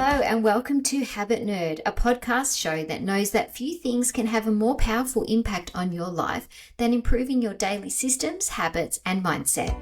And welcome to Habit Nerd, a podcast show that knows that few things can have a more powerful impact on your life than improving your daily systems, habits, and mindset.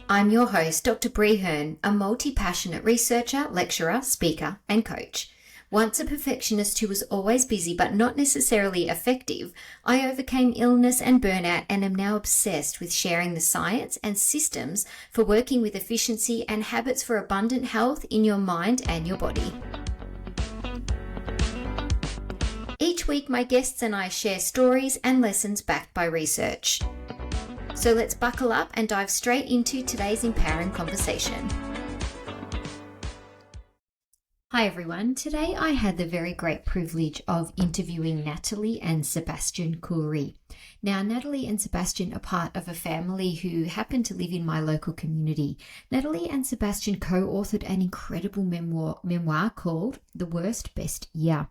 I'm your host, Dr. Bree Hurn, a multi-passionate researcher, lecturer, speaker, and coach. Once a perfectionist who was always busy but not necessarily effective, I overcame illness and burnout and am now obsessed with sharing the science and systems for working with efficiency and habits for abundant health in your mind and your body. Each week, my guests and I share stories and lessons backed by research. So let's buckle up and dive straight into today's empowering conversation. Hi everyone, today I had the very great privilege of interviewing Natalie and Sebastian Khoury. Now, Natalie and Sebastian are part of a family who happen to live in my local community. Natalie and Sebastian co-authored an incredible memoir called The Worst Best Year.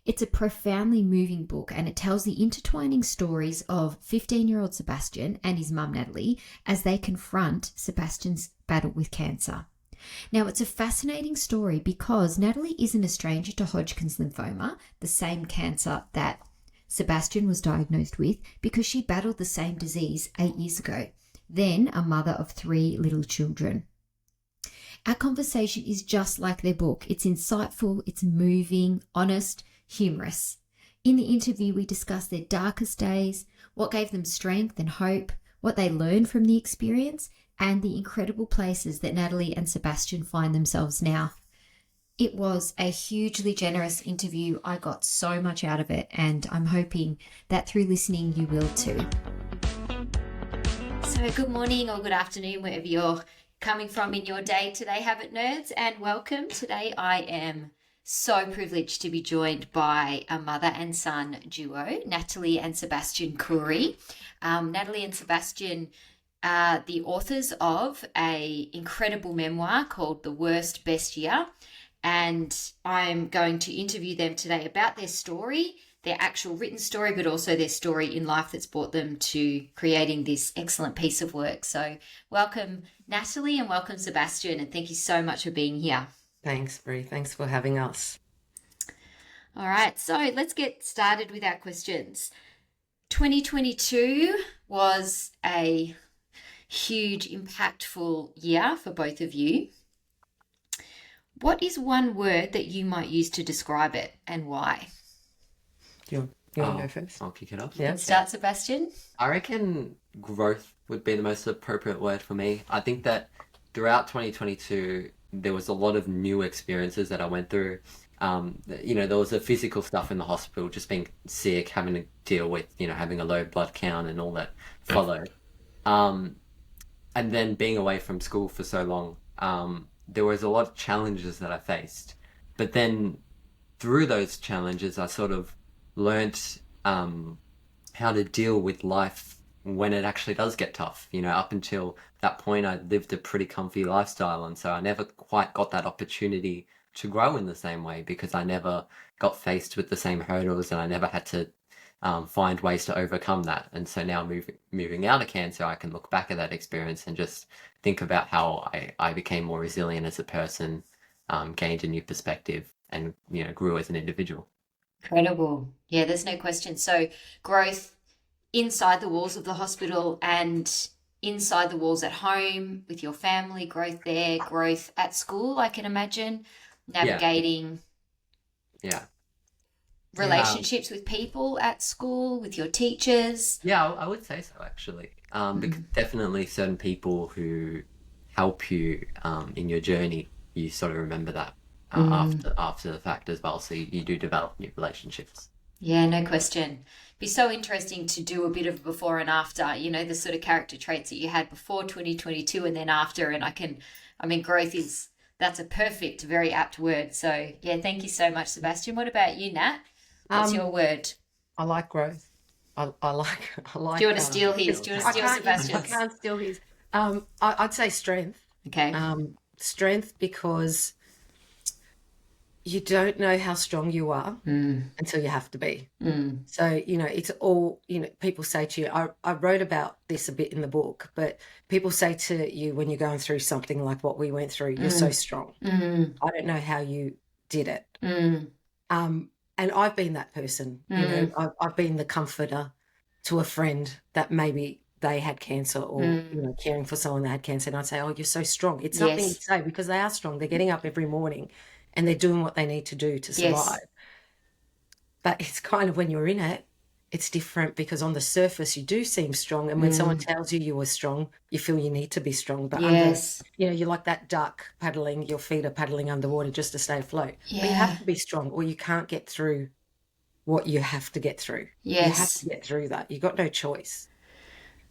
It's a profoundly moving book and it tells the intertwining stories of 15-year-old Sebastian and his mum Natalie as they confront Sebastian's battle with cancer. Now, it's a fascinating story because Natalie isn't a stranger to Hodgkin's lymphoma, the same cancer that Sebastian was diagnosed with, because she battled the same disease 8 years ago, then a mother of 3 little children. Our conversation is just like their book. It's insightful, it's moving, honest, humorous. In the interview, we discuss their darkest days, what gave them strength and hope, what they learned from the experience, and the incredible places that Natalie and Sebastian find themselves now. It was a hugely generous interview. I got so much out of it, and I'm hoping that through listening you will too. So good morning or good afternoon, wherever you're coming from in your day today, Habit Nerds, and welcome. Today I am so privileged to be joined by a mother and son duo, Natalie and Sebastian Khoury. Natalie and Sebastian are the authors of an incredible memoir called The Worst Best Year, and I'm going to interview them today about their story, their actual written story, but also their story in life that's brought them to creating this excellent piece of work. So welcome, Natalie, and welcome, Sebastian, and thank you so much for being here. Thanks, Bree. Thanks for having us. All right, so let's get started with our questions. 2022 was a huge, impactful year for both of you. What is one word that you might use to describe it and why? You want to go first? I'll kick it off. Yeah. Start, Sebastian. I reckon growth would be the most appropriate word for me. I think that throughout 2022, there was a lot of new experiences that I went through. There was the physical stuff in the hospital, just being sick, having to deal with, having a low blood count and all that followed. And then being away from school for so long, there was a lot of challenges that I faced. But then through those challenges, I sort of learnt how to deal with life when it actually does get tough. Up until that point, I lived a pretty comfy lifestyle. And so I never quite got that opportunity to grow in the same way because I never got faced with the same hurdles and I never had to find ways to overcome that. And so now moving out of cancer, I can look back at that experience and just think about how I became more resilient as a person, gained a new perspective and, grew as an individual. Incredible. Yeah, there's no question. So growth inside the walls of the hospital and inside the walls at home with your family, growth there, growth at school, I can imagine, navigating relationships with people at school, with your teachers. Yeah, I would say so, actually. Because definitely certain people who help you in your journey, you sort of remember that after the fact as well. So you do develop new relationships. Yeah, no question. It'd be so interesting to do a bit of before and after, the sort of character traits that you had before 2022 and then after. And growth that's a perfect, very apt word. So yeah, thank you so much, Sebastian. What about you, Nat? What's your word? I like growth. I like. Do you want to steal his? Do you want to steal Sebastian's? I can't steal his. I'd say strength. Okay. Strength because you don't know how strong you are until you have to be. So, it's all, people say to you, I wrote about this a bit in the book, but people say to you when you're going through something like what we went through, you're so strong. I don't know how you did it. And I've been that person, I've been the comforter to a friend that maybe they had cancer or, caring for someone that had cancer. And I'd say, oh, you're so strong. It's something to say because they are strong. They're getting up every morning and they're doing what they need to do to survive. But it's kind of when you're in it, it's different because on the surface you do seem strong. And when someone tells you were strong, you feel you need to be strong. But you're like that duck paddling, your feet are paddling underwater just to stay afloat. But you have to be strong or you can't get through what you have to get through. You have to get through that. You've got no choice.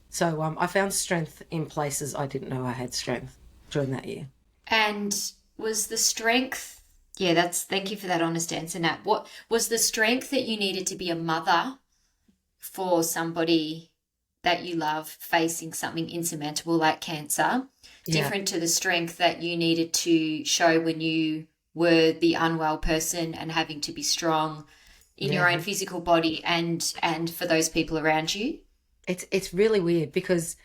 So I found strength in places I didn't know I had strength during that year. And was the strength... thank you for that honest answer, Nat. What was the strength that you needed to be a mother for somebody that you love facing something insurmountable like cancer, different to the strength that you needed to show when you were the unwell person and having to be strong in your own physical body and for those people around you? It's really weird because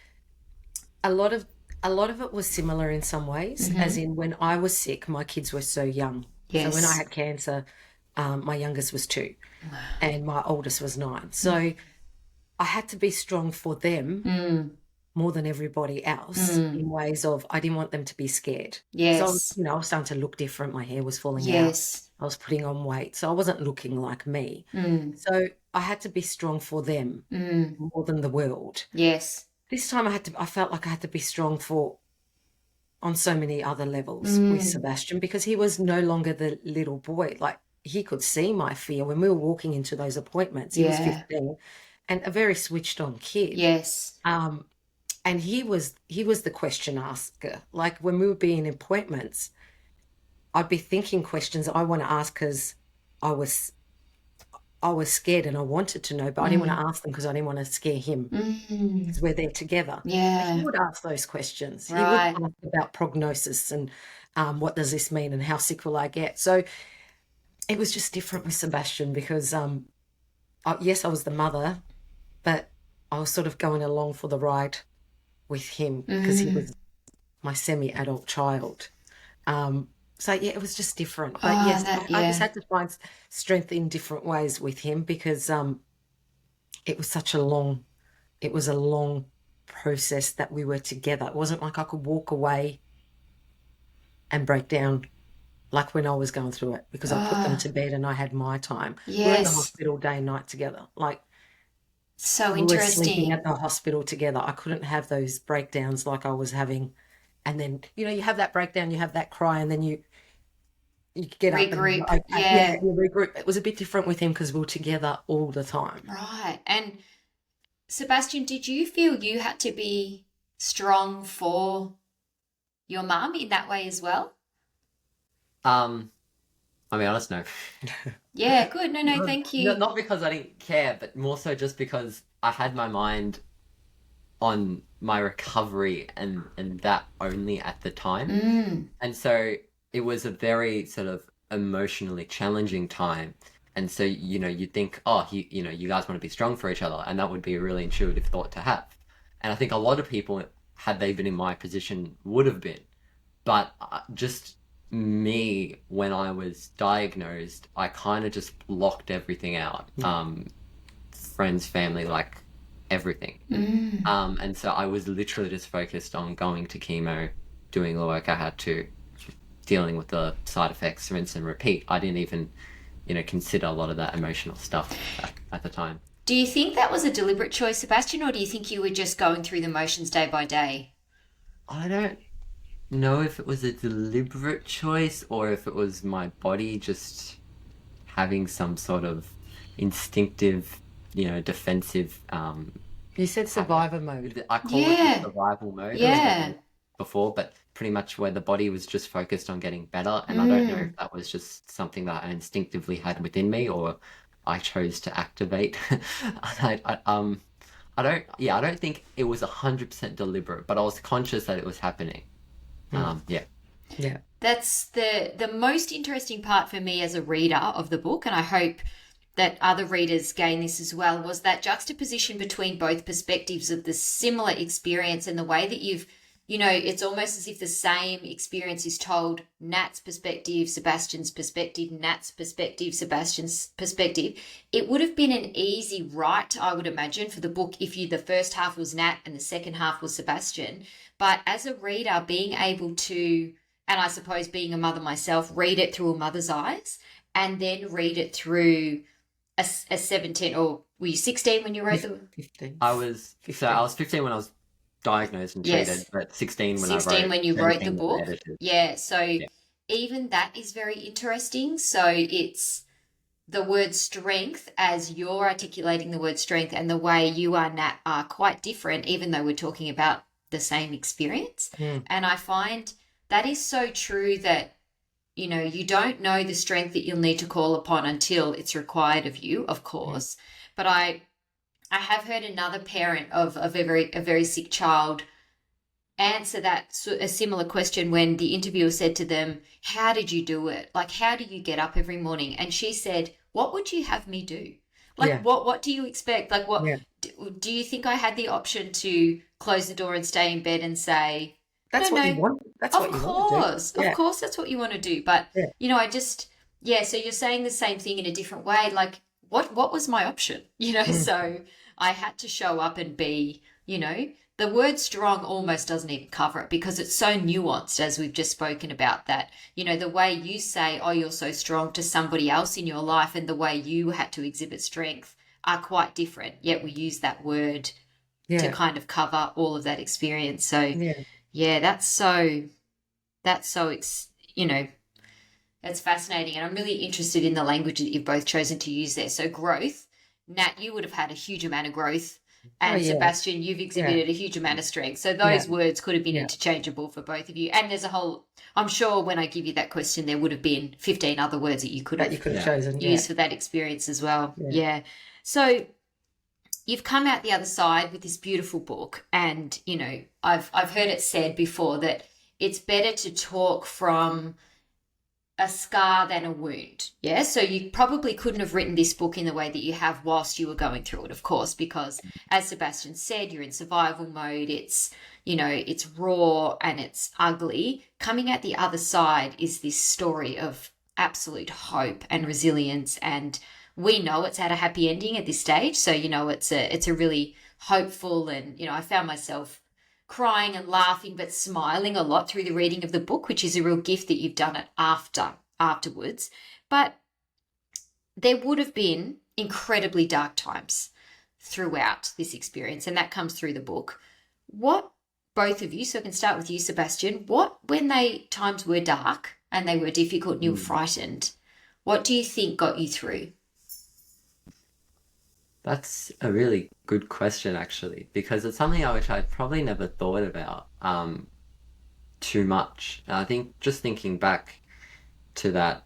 a lot of it was similar in some ways, as in when I was sick, my kids were so young. So when I had cancer, my youngest was 2 and my oldest was 9. So I had to be strong for them more than everybody else in ways of I didn't want them to be scared. So, I was starting to look different. My hair was falling out. I was putting on weight. So I wasn't looking like me. So I had to be strong for them more than the world. This time I felt like I had to be strong on so many other levels with Sebastian because he was no longer the little boy. Like he could see my fear when we were walking into those appointments. He was 15 and a very switched on kid. And he was the question asker. Like when we would be in appointments, I'd be thinking questions I want to ask because I was scared and I wanted to know, but I didn't want to ask them because I didn't want to scare him because we're there together. He would ask those questions. He would ask about prognosis and what does this mean and how sick will I get? So it was just different with Sebastian because, yes, I was the mother, but I was sort of going along for the ride with him because he was my semi-adult child. So, it was just different. But, I just had to find strength in different ways with him because it was a long process that we were together. It wasn't like I could walk away and break down like when I was going through it because I put them to bed and I had my time. We were in the hospital day and night together. Like, so we interesting. were sleeping at the hospital together. I couldn't have those breakdowns like I was having. And then, you have that breakdown, you have that cry, and then you get regroup. Up. And, you regroup. It was a bit different with him because we were together all the time. Right. And Sebastian, did you feel you had to be strong for your mum in that way as well? I'll be honest, no. Yeah, good. No, thank you. Not because I didn't care, but more so just because I had my mind on my recovery and that only at the time. And so it was a very sort of emotionally challenging time. And so, you'd think, you guys want to be strong for each other. And that would be a really intuitive thought to have. And I think a lot of people, had they been in my position, would have been. But just me, when I was diagnosed, I kind of just blocked everything out. Friends, family, like everything. And so I was literally just focused on going to chemo, doing the work I had to, dealing with the side effects, rinse and repeat. I didn't even, consider a lot of that emotional stuff at the time. Do you think that was a deliberate choice, Sebastian, or do you think you were just going through the motions day by day? I don't know if it was a deliberate choice or if it was my body just having some sort of instinctive, defensive. You said survivor mode. I call it survival mode. Before, but pretty much where the body was just focused on getting better, and I don't know if that was just something that I instinctively had within me or I chose to activate. I don't think it was 100% deliberate, but I was conscious that it was happening. That's the most interesting part for me as a reader of the book, and I hope that other readers gain this as well, was that juxtaposition between both perspectives of the similar experience and the way that you've, it's almost as if the same experience is told, Nat's perspective, Sebastian's perspective, Nat's perspective, Sebastian's perspective. It would have been an easy write, I would imagine, for the book if the first half was Nat and the second half was Sebastian. But as a reader, being able to, and I suppose being a mother myself, read it through a mother's eyes and then read it through a 17, or were you 16 when you wrote the 15? I was 15 when I was diagnosed and treated, Yes. but 16 when 16 when you wrote the 17 book. edited. Yeah, so even that is very interesting. So it's the word strength, as you're articulating the word strength, and the way you are, Nat, are quite different, even though we're talking about the same experience. And I find that is so true, that you don't know the strength that you'll need to call upon until it's required of you, of course. But I have heard another parent of a very sick child answer a similar question when the interviewer said to them, how did you do it? Like, how do you get up every morning? And she said, what would you have me do? Like, what do you expect? Like, what do you think I had the option to close the door and stay in bed and say, that's what you want. That's what you want to do. Of course, that's what you want to do. But, I just, so you're saying the same thing in a different way. Like, what was my option? So I had to show up and be, the word strong almost doesn't even cover it, because it's so nuanced, as we've just spoken about, that, the way you say, oh, you're so strong, to somebody else in your life, and the way you had to exhibit strength are quite different. Yet we use that word to kind of cover all of that experience. So, that's fascinating. And I'm really interested in the language that you've both chosen to use there. So growth, Nat, you would have had a huge amount of growth. And Sebastian, you've exhibited a huge amount of strength. So those words could have been interchangeable for both of you. And there's I'm sure when I give you that question, there would have been 15 other words that you could have chosen, used for that experience as well. Yeah. So you've come out the other side with this beautiful book, and, I've heard it said before that it's better to talk from a scar than a wound. Yeah. So you probably couldn't have written this book in the way that you have whilst you were going through it, of course, because as Sebastian said, you're in survival mode. It's, it's raw and it's ugly. Coming out the other side is this story of absolute hope and resilience. And we know it's had a happy ending at this stage. So, it's a really hopeful, and, I found myself crying and laughing but smiling a lot through the reading of the book, which is a real gift that you've done it afterwards. But there would have been incredibly dark times throughout this experience, and that comes through the book. What, both of you, so I can start with you, Sebastian, when times were dark and they were difficult and you were frightened, what do you think got you through? That's a really good question, actually, because it's something which I probably never thought about too much. And I think just thinking back to that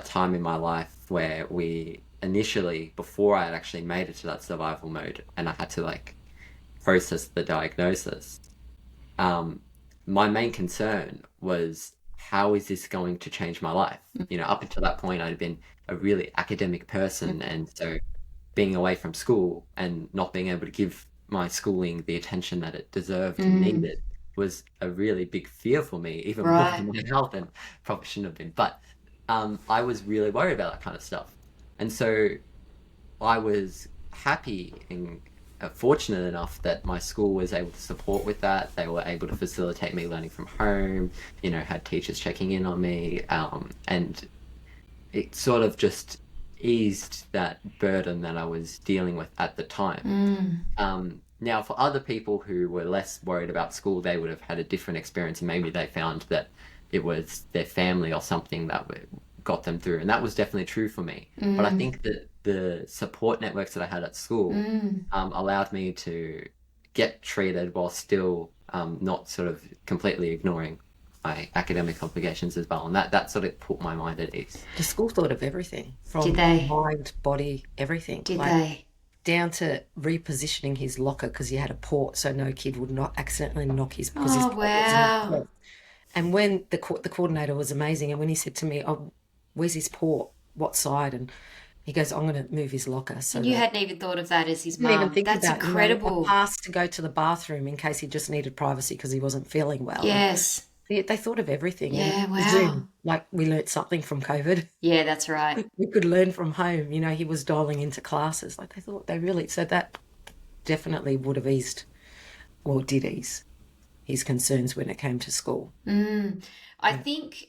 time in my life where we initially, before I had actually made it to that survival mode and I had to process the diagnosis, my main concern was, how is this going to change my life? Up until that point, I'd been a really academic person, and so being away from school and not being able to give my schooling the attention that it deserved and needed was a really big fear for me, even more than my health, and probably shouldn't have been. But I was really worried about that kind of stuff. And so I was happy and fortunate enough that my school was able to support with that. They were able to facilitate me learning from home, had teachers checking in on me, and it sort of just eased that burden that I was dealing with at the time. Now, for other people who were less worried about school, they would have had a different experience, and maybe they found that it was their family or something that got them through, and that was definitely true for me. But I think that the support networks that I had at school allowed me to get treated while still not sort of completely ignoring my academic obligations as well, and that sort of put my mind at ease. The school thought of everything, from mind, body, everything. Did they? Down to repositioning his locker because he had a port so no kid would not accidentally knock his. Oh, wow. And when the coordinator was amazing, and when he said to me, "Oh, where's his port? What side?" and he goes, "I'm going to move his locker." So and you hadn't even thought of that as his didn't even mum. think That's about it. incredible. I passed to go to the bathroom in case he just needed privacy because he wasn't feeling well. Yes. They thought of everything. Yeah, and wow. Zoom, like we learnt something from COVID. Yeah, that's right. We could learn from home. You know, he was dialing into classes. Like so that definitely would have eased, or did ease, his concerns when it came to school. I think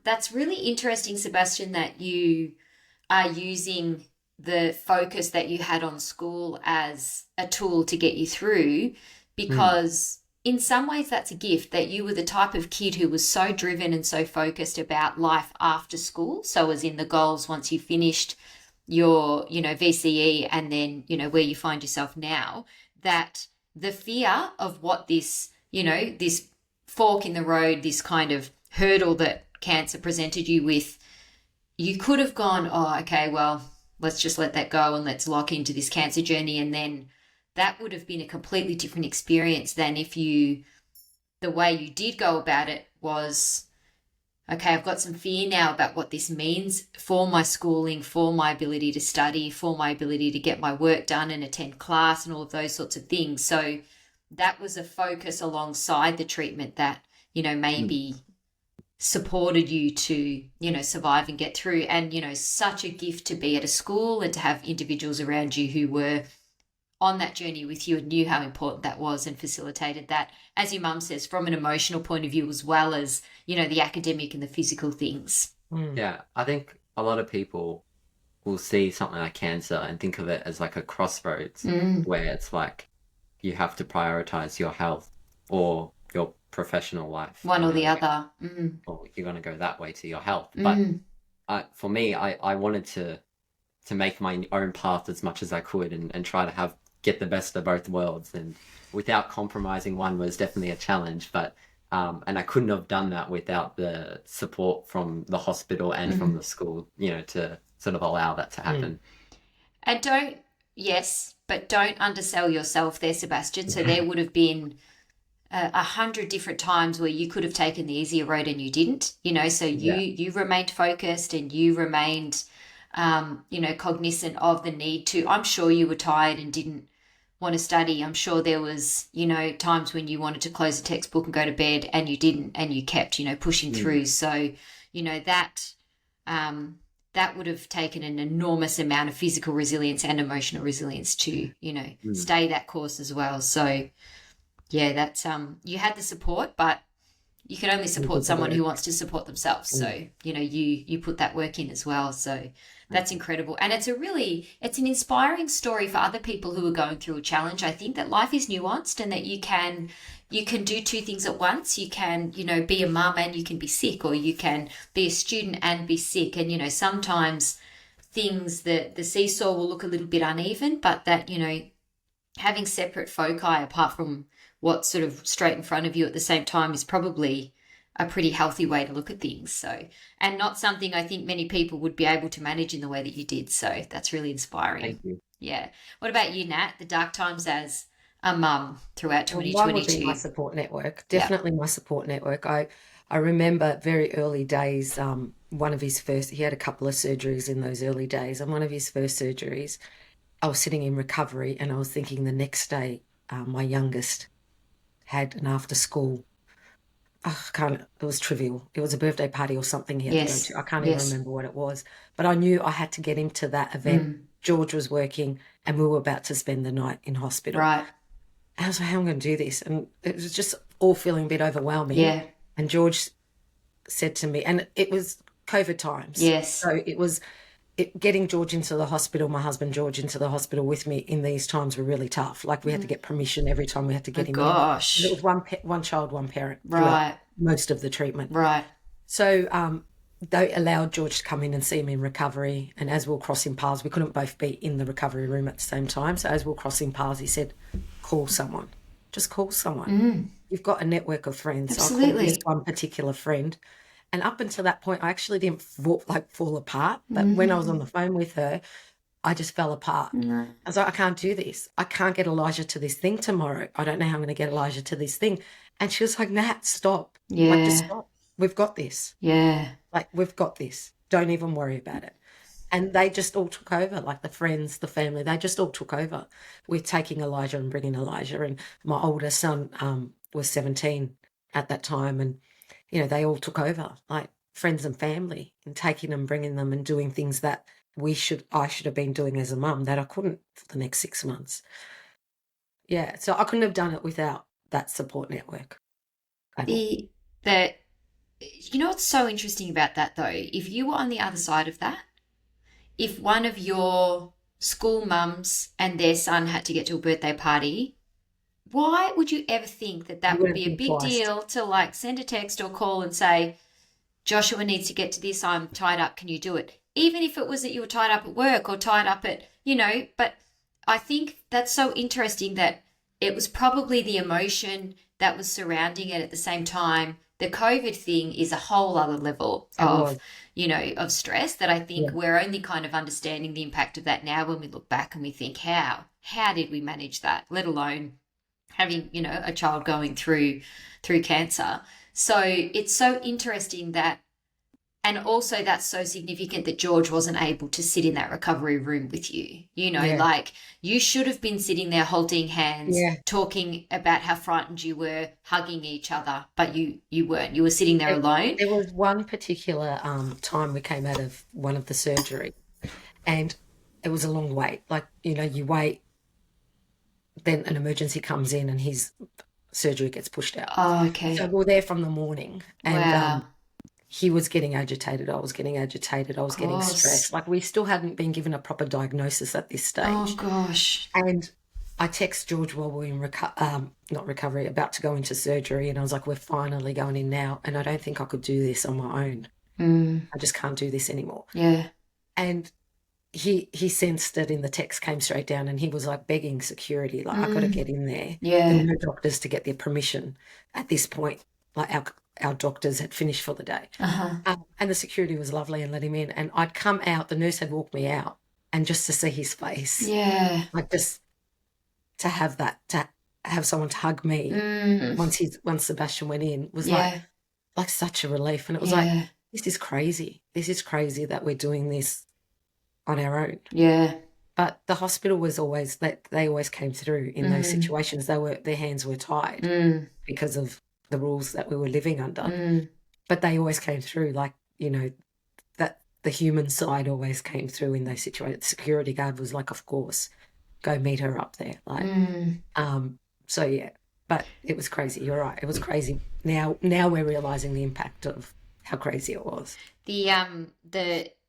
that's really interesting, Sebastian, that you are using the focus that you had on school as a tool to get you through, because in some ways that's a gift, that you were the type of kid who was so driven and so focused about life after school. So as in the goals once you finished your, VCE and then, where you find yourself now, that the fear of what this, this fork in the road, this kind of hurdle that cancer presented you with, you could have gone, oh, okay, well, let's just let that go and let's lock into this cancer journey. And then that would have been a completely different experience than if the way you did go about it was, okay, I've got some fear now about what this means for my schooling, for my ability to study, for my ability to get my work done and attend class and all of those sorts of things. So that was a focus alongside the treatment that, maybe supported you to, survive and get through. And, such a gift to be at a school and to have individuals around you who were on that journey with you and knew how important that was and facilitated that, as your mum says, from an emotional point of view as well as, the academic and the physical things. Yeah, I think a lot of people will see something like cancer and think of it as like a crossroads where it's like you have to prioritize your health or your professional life. One or the other. Or you're going to go that way to your health. But for me, I wanted to make my own path as much as I could and try to get the best of both worlds. And without compromising one was definitely a challenge. But and I couldn't have done that without the support from the hospital and from the school, to sort of allow that to happen. And don't undersell yourself there, Sebastian. So there would have been 100 different times where you could have taken the easier road and you didn't, so you remained focused and you remained, cognizant of the need to. I'm sure you were tired and didn't want to study. I'm sure there was, times when you wanted to close a textbook and go to bed and you didn't, and you kept, pushing through. So, that would have taken an enormous amount of physical resilience and emotional resilience to, stay that course as well. So, yeah, that's you had the support, but you can only support someone who wants to support themselves. So, you put that work in as well. So that's incredible. And it's an inspiring story for other people who are going through a challenge. I think that life is nuanced and that you can do two things at once. You can, be a mum and you can be sick, or you can be a student and be sick. And, sometimes things that the seesaw will look a little bit uneven, but that, having separate foci apart from what's sort of straight in front of you at the same time is probably a pretty healthy way to look at things. So, and not something I think many people would be able to manage in the way that you did. So that's really inspiring. Thank you. Yeah. What about you, Nat? The dark times as a mum throughout 2022. One would be my support network. Definitely my support network. I remember very early days, one of his first, he had a couple of surgeries in those early days, and one of his first surgeries, I was sitting in recovery and I was thinking the next day, my youngest had an after school, it was trivial. It was a birthday party or something he had to go to. I can't even remember what it was. But I knew I had to get him to that event. George was working and we were about to spend the night in hospital. Right. And I was like, how am I going to do this? And it was just all feeling a bit overwhelming. Yeah. And George said to me, and it was COVID times. Yes. So it was getting George into the hospital, my husband George into the hospital with me in these times were really tough. Like we had to get permission every time we had to get him in. And it was one child, one parent. Right. Most of the treatment. Right. So they allowed George to come in and see me in recovery. And as we were crossing paths, we couldn't both be in the recovery room at the same time. So as we were crossing paths, he said, call someone. Just call someone. You've got a network of friends. Absolutely. I called this one particular friend. And up until that point, I actually didn't fall apart. But when I was on the phone with her, I just fell apart. I was like, I can't do this. I can't get Elijah to this thing tomorrow. I don't know how I'm going to get Elijah to this thing. And she was like, Nat, stop. Yeah. Like, just stop. We've got this. Yeah. Like, we've got this. Don't even worry about it. And they just all took over, like the friends, the family, they just all took over with taking Elijah and bringing Elijah. And my older son was 17 at that time. And, you know, they all took over, like friends and family, and taking them, bringing them and doing things that I should have been doing as a mum that I couldn't for the next 6 months. Yeah. So I couldn't have done it without that support network. You know what's so interesting about that though? If you were on the other side of that, if one of your school mums and their son had to get to a birthday party, why would you ever think that would be a big deal to like send a text or call and say, Joshua needs to get to this, I'm tied up, can you do it? Even if it was that you were tied up at work or tied up at, you know, but I think that's so interesting that it was probably the emotion that was surrounding it at the same time. The COVID thing is a whole other level of, you know, of stress that I think we're only kind of understanding the impact of that now when we look back and we think, how did we manage that, let alone having, you know, a child going through cancer. So it's so interesting that, and also that's so significant that George wasn't able to sit in that recovery room with you. You know, like you should have been sitting there holding hands, talking about how frightened you were, hugging each other, but you weren't. You were sitting there alone. There was one particular time we came out of one of the surgery and it was a long wait. Like, you know, you wait, then an emergency comes in and his surgery gets pushed out. Oh, okay. So we were there from the morning and he was getting agitated. I was getting agitated. I was getting stressed. Like we still hadn't been given a proper diagnosis at this stage. Oh, gosh. And I text George while we were in about to go into surgery. And I was like, we're finally going in now. And I don't think I could do this on my own. I just can't do this anymore. Yeah. And he sensed it in the text, came straight down and he was like begging security, like, I got to get in there. Yeah. There were no doctors to get their permission at this point. Like our doctors had finished for the day. And the security was lovely and let him in. And I'd come out, the nurse had walked me out, and just to see his face. Yeah. Like just to have that, to have someone to hug me once Sebastian went in was like such a relief. And it was like, this is crazy. This is crazy that we're doing this on our own. Yeah. But the hospital was always, they always came through in those situations. Their hands were tied because of the rules that we were living under. But they always came through, like, you know, that the human side always came through in those situations. The security guard was like, of course, go meet her up there. Like, so yeah, but it was crazy. You're right. It was crazy. Now we're realizing the impact of how crazy it was.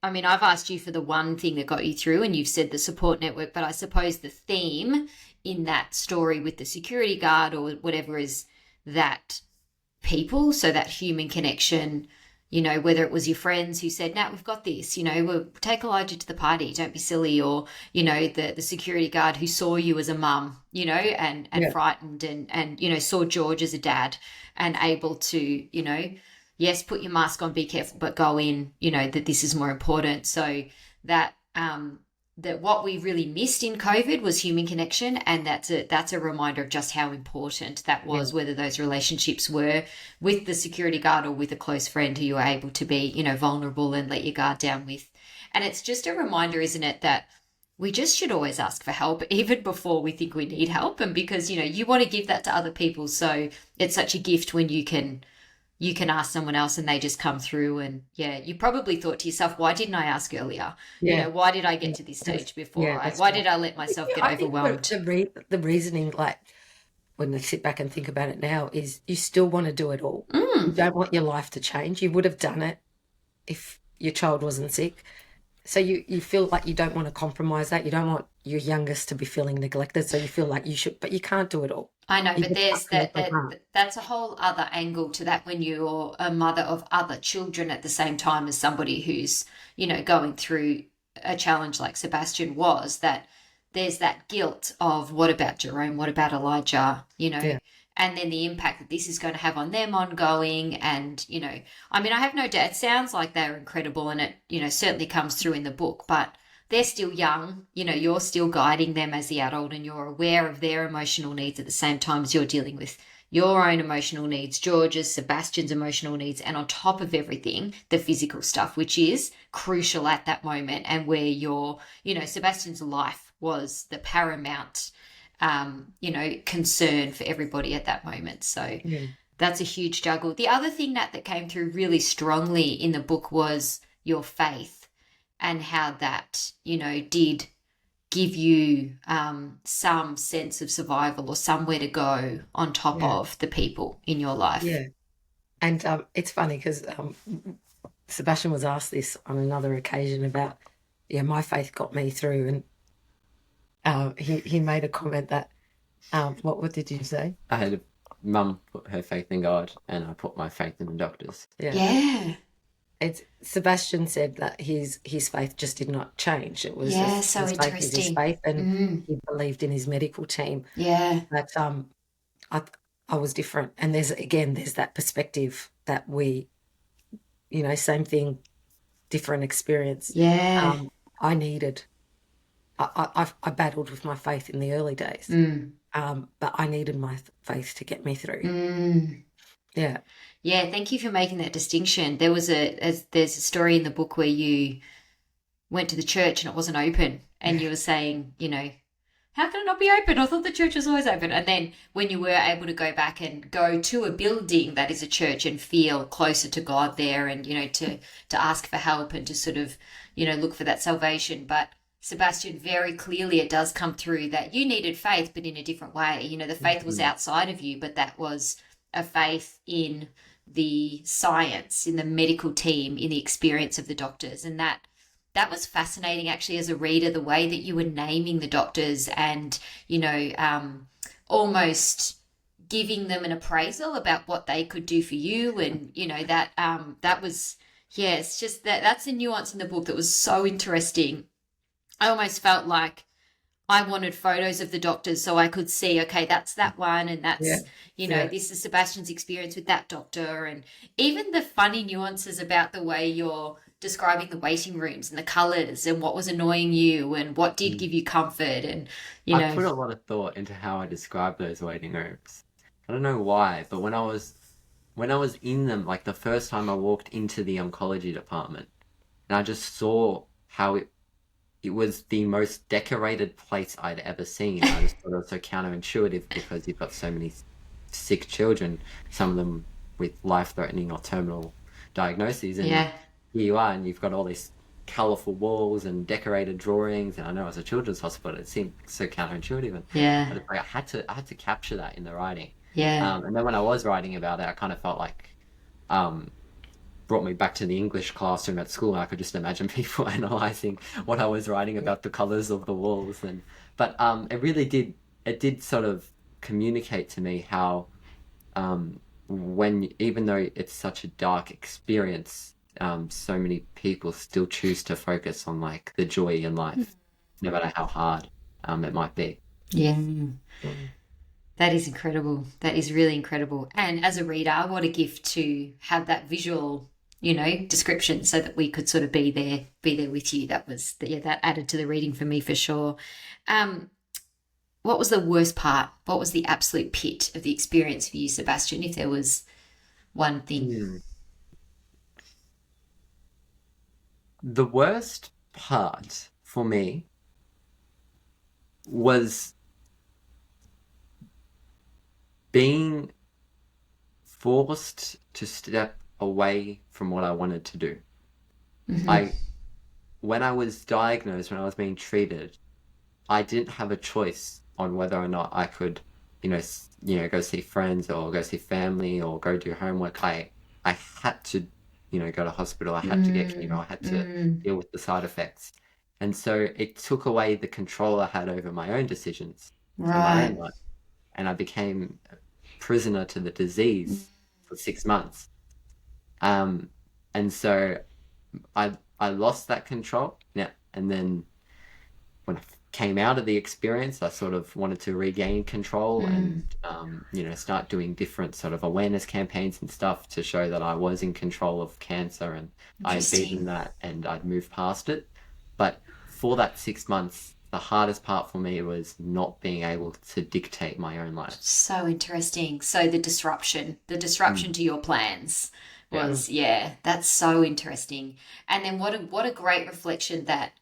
I mean, I've asked you for the one thing that got you through and you've said the support network, but I suppose the theme in that story with the security guard or whatever is that people, so that human connection, you know, whether it was your friends who said, Nat, we've got this, you know, we'll take Elijah to the party, don't be silly, or, you know, the security guard who saw you as a mum, you know, and frightened and, you know, saw George as a dad and able to, you know, yes, put your mask on, be careful, but go in, you know, that this is more important. So that that what we really missed in COVID was human connection, and that's a reminder of just how important that was, whether those relationships were with the security guard or with a close friend who you were able to be, you know, vulnerable and let your guard down with. And it's just a reminder, isn't it, that we just should always ask for help even before we think we need help, and because, you know, you want to give that to other people. So it's such a gift when you can ask someone else and they just come through. And you probably thought to yourself, why didn't I ask earlier? You know, why did I get to this stage before? Why did I let myself get overwhelmed? The reasoning, like when I sit back and think about it now, is you still want to do it all. You don't want your life to change. You would have done it if your child wasn't sick. So you feel like you don't want to compromise that. You don't want your youngest to be feeling neglected. So you feel like you should, but you can't do it all. I know, but there's that's a whole other angle to that when you're a mother of other children at the same time as somebody who's, you know, going through a challenge like Sebastian was, that there's that guilt of what about Jerome, what about Elijah, you know, and then the impact that this is going to have on them ongoing. And, you know, I mean, I have no doubt, it sounds like they're incredible and it, you know, certainly comes through in the book, but they're still young, you know, you're still guiding them as the adult and you're aware of their emotional needs at the same time as you're dealing with your own emotional needs, George's, Sebastian's emotional needs, and on top of everything, the physical stuff, which is crucial at that moment, and where Sebastian's life was the paramount, concern for everybody at that moment. So that's a huge juggle. The other thing that came through really strongly in the book was your faith, and how that, did give you some sense of survival or somewhere to go on top of the people in your life. Yeah. And it's funny because Sebastian was asked this on another occasion about, my faith got me through. And he made a comment that, what did you say? I had Mum put her faith in God, and I put my faith in the doctors. Yeah. Sebastian said that his faith just did not change. It was so his faith is his faith, and he believed in his medical team. Yeah. But I was different, and there's that perspective that we, same thing, different experience. Yeah. I battled with my faith in the early days, but I needed my faith to get me through. Yeah. Yeah, thank you for making that distinction. There's a story in the book where you went to the church and it wasn't open, and you were saying, how can it not be open? I thought the church was always open. And then when you were able to go back and go to a building that is a church and feel closer to God there, and, to ask for help and to sort of, look for that salvation. But Sebastian, very clearly it does come through that you needed faith, but in a different way. The faith was outside of you, but that was a faith in the science, in the medical team, in the experience of the doctors. And that was fascinating, actually, as a reader, the way that you were naming the doctors and, almost giving them an appraisal about what they could do for you. And, that was, it's just that's a nuance in the book that was so interesting. I almost felt like I wanted photos of the doctors so I could see, okay, that's that one, and that's, this is Sebastian's experience with that doctor. And even the funny nuances about the way you're describing the waiting rooms and the colours and what was annoying you and what did give you comfort. And, I put a lot of thought into how I describe those waiting rooms. I don't know why, but when I was in them, like the first time I walked into the oncology department, and I just saw how it was the most decorated place I'd ever seen. I just thought it was so counterintuitive because you've got so many sick children, some of them with life-threatening or terminal diagnoses. And here you are, and you've got all these colourful walls and decorated drawings. And I know as a children's hospital, it seemed so counterintuitive. And I had to capture that in the writing. And then when I was writing about it, I kind of felt like brought me back to the English classroom at school. I could just imagine people analysing what I was writing about the colours of the walls. But it really did sort of communicate to me how even though it's such a dark experience, so many people still choose to focus on like the joy in life, no matter how hard it might be. That is incredible. That is really incredible. And as a reader, what a gift to have that visual, description so that we could sort of be there with you. That was, that added to the reading for me for sure. What was the worst part? What was the absolute pit of the experience for you, Sebastian, if there was one thing? The worst part for me was being forced to step away from what I wanted to do. When I was diagnosed, when I was being treated, I didn't have a choice on whether or not I could, go see friends or go see family or go do homework. I had to, go to hospital. I had to get chemo. I had to deal with the side effects. And so it took away the control I had over my own decisions in my own life. And I became a prisoner to the disease for 6 months. And so I lost that control. And then when I came out of the experience, I sort of wanted to regain control and, start doing different sort of awareness campaigns and stuff to show that I was in control of cancer and I had beaten that and I'd moved past it. But for that 6 months, the hardest part for me was not being able to dictate my own life. So interesting. So the disruption to your plans was, that's so interesting. And then what a great reflection that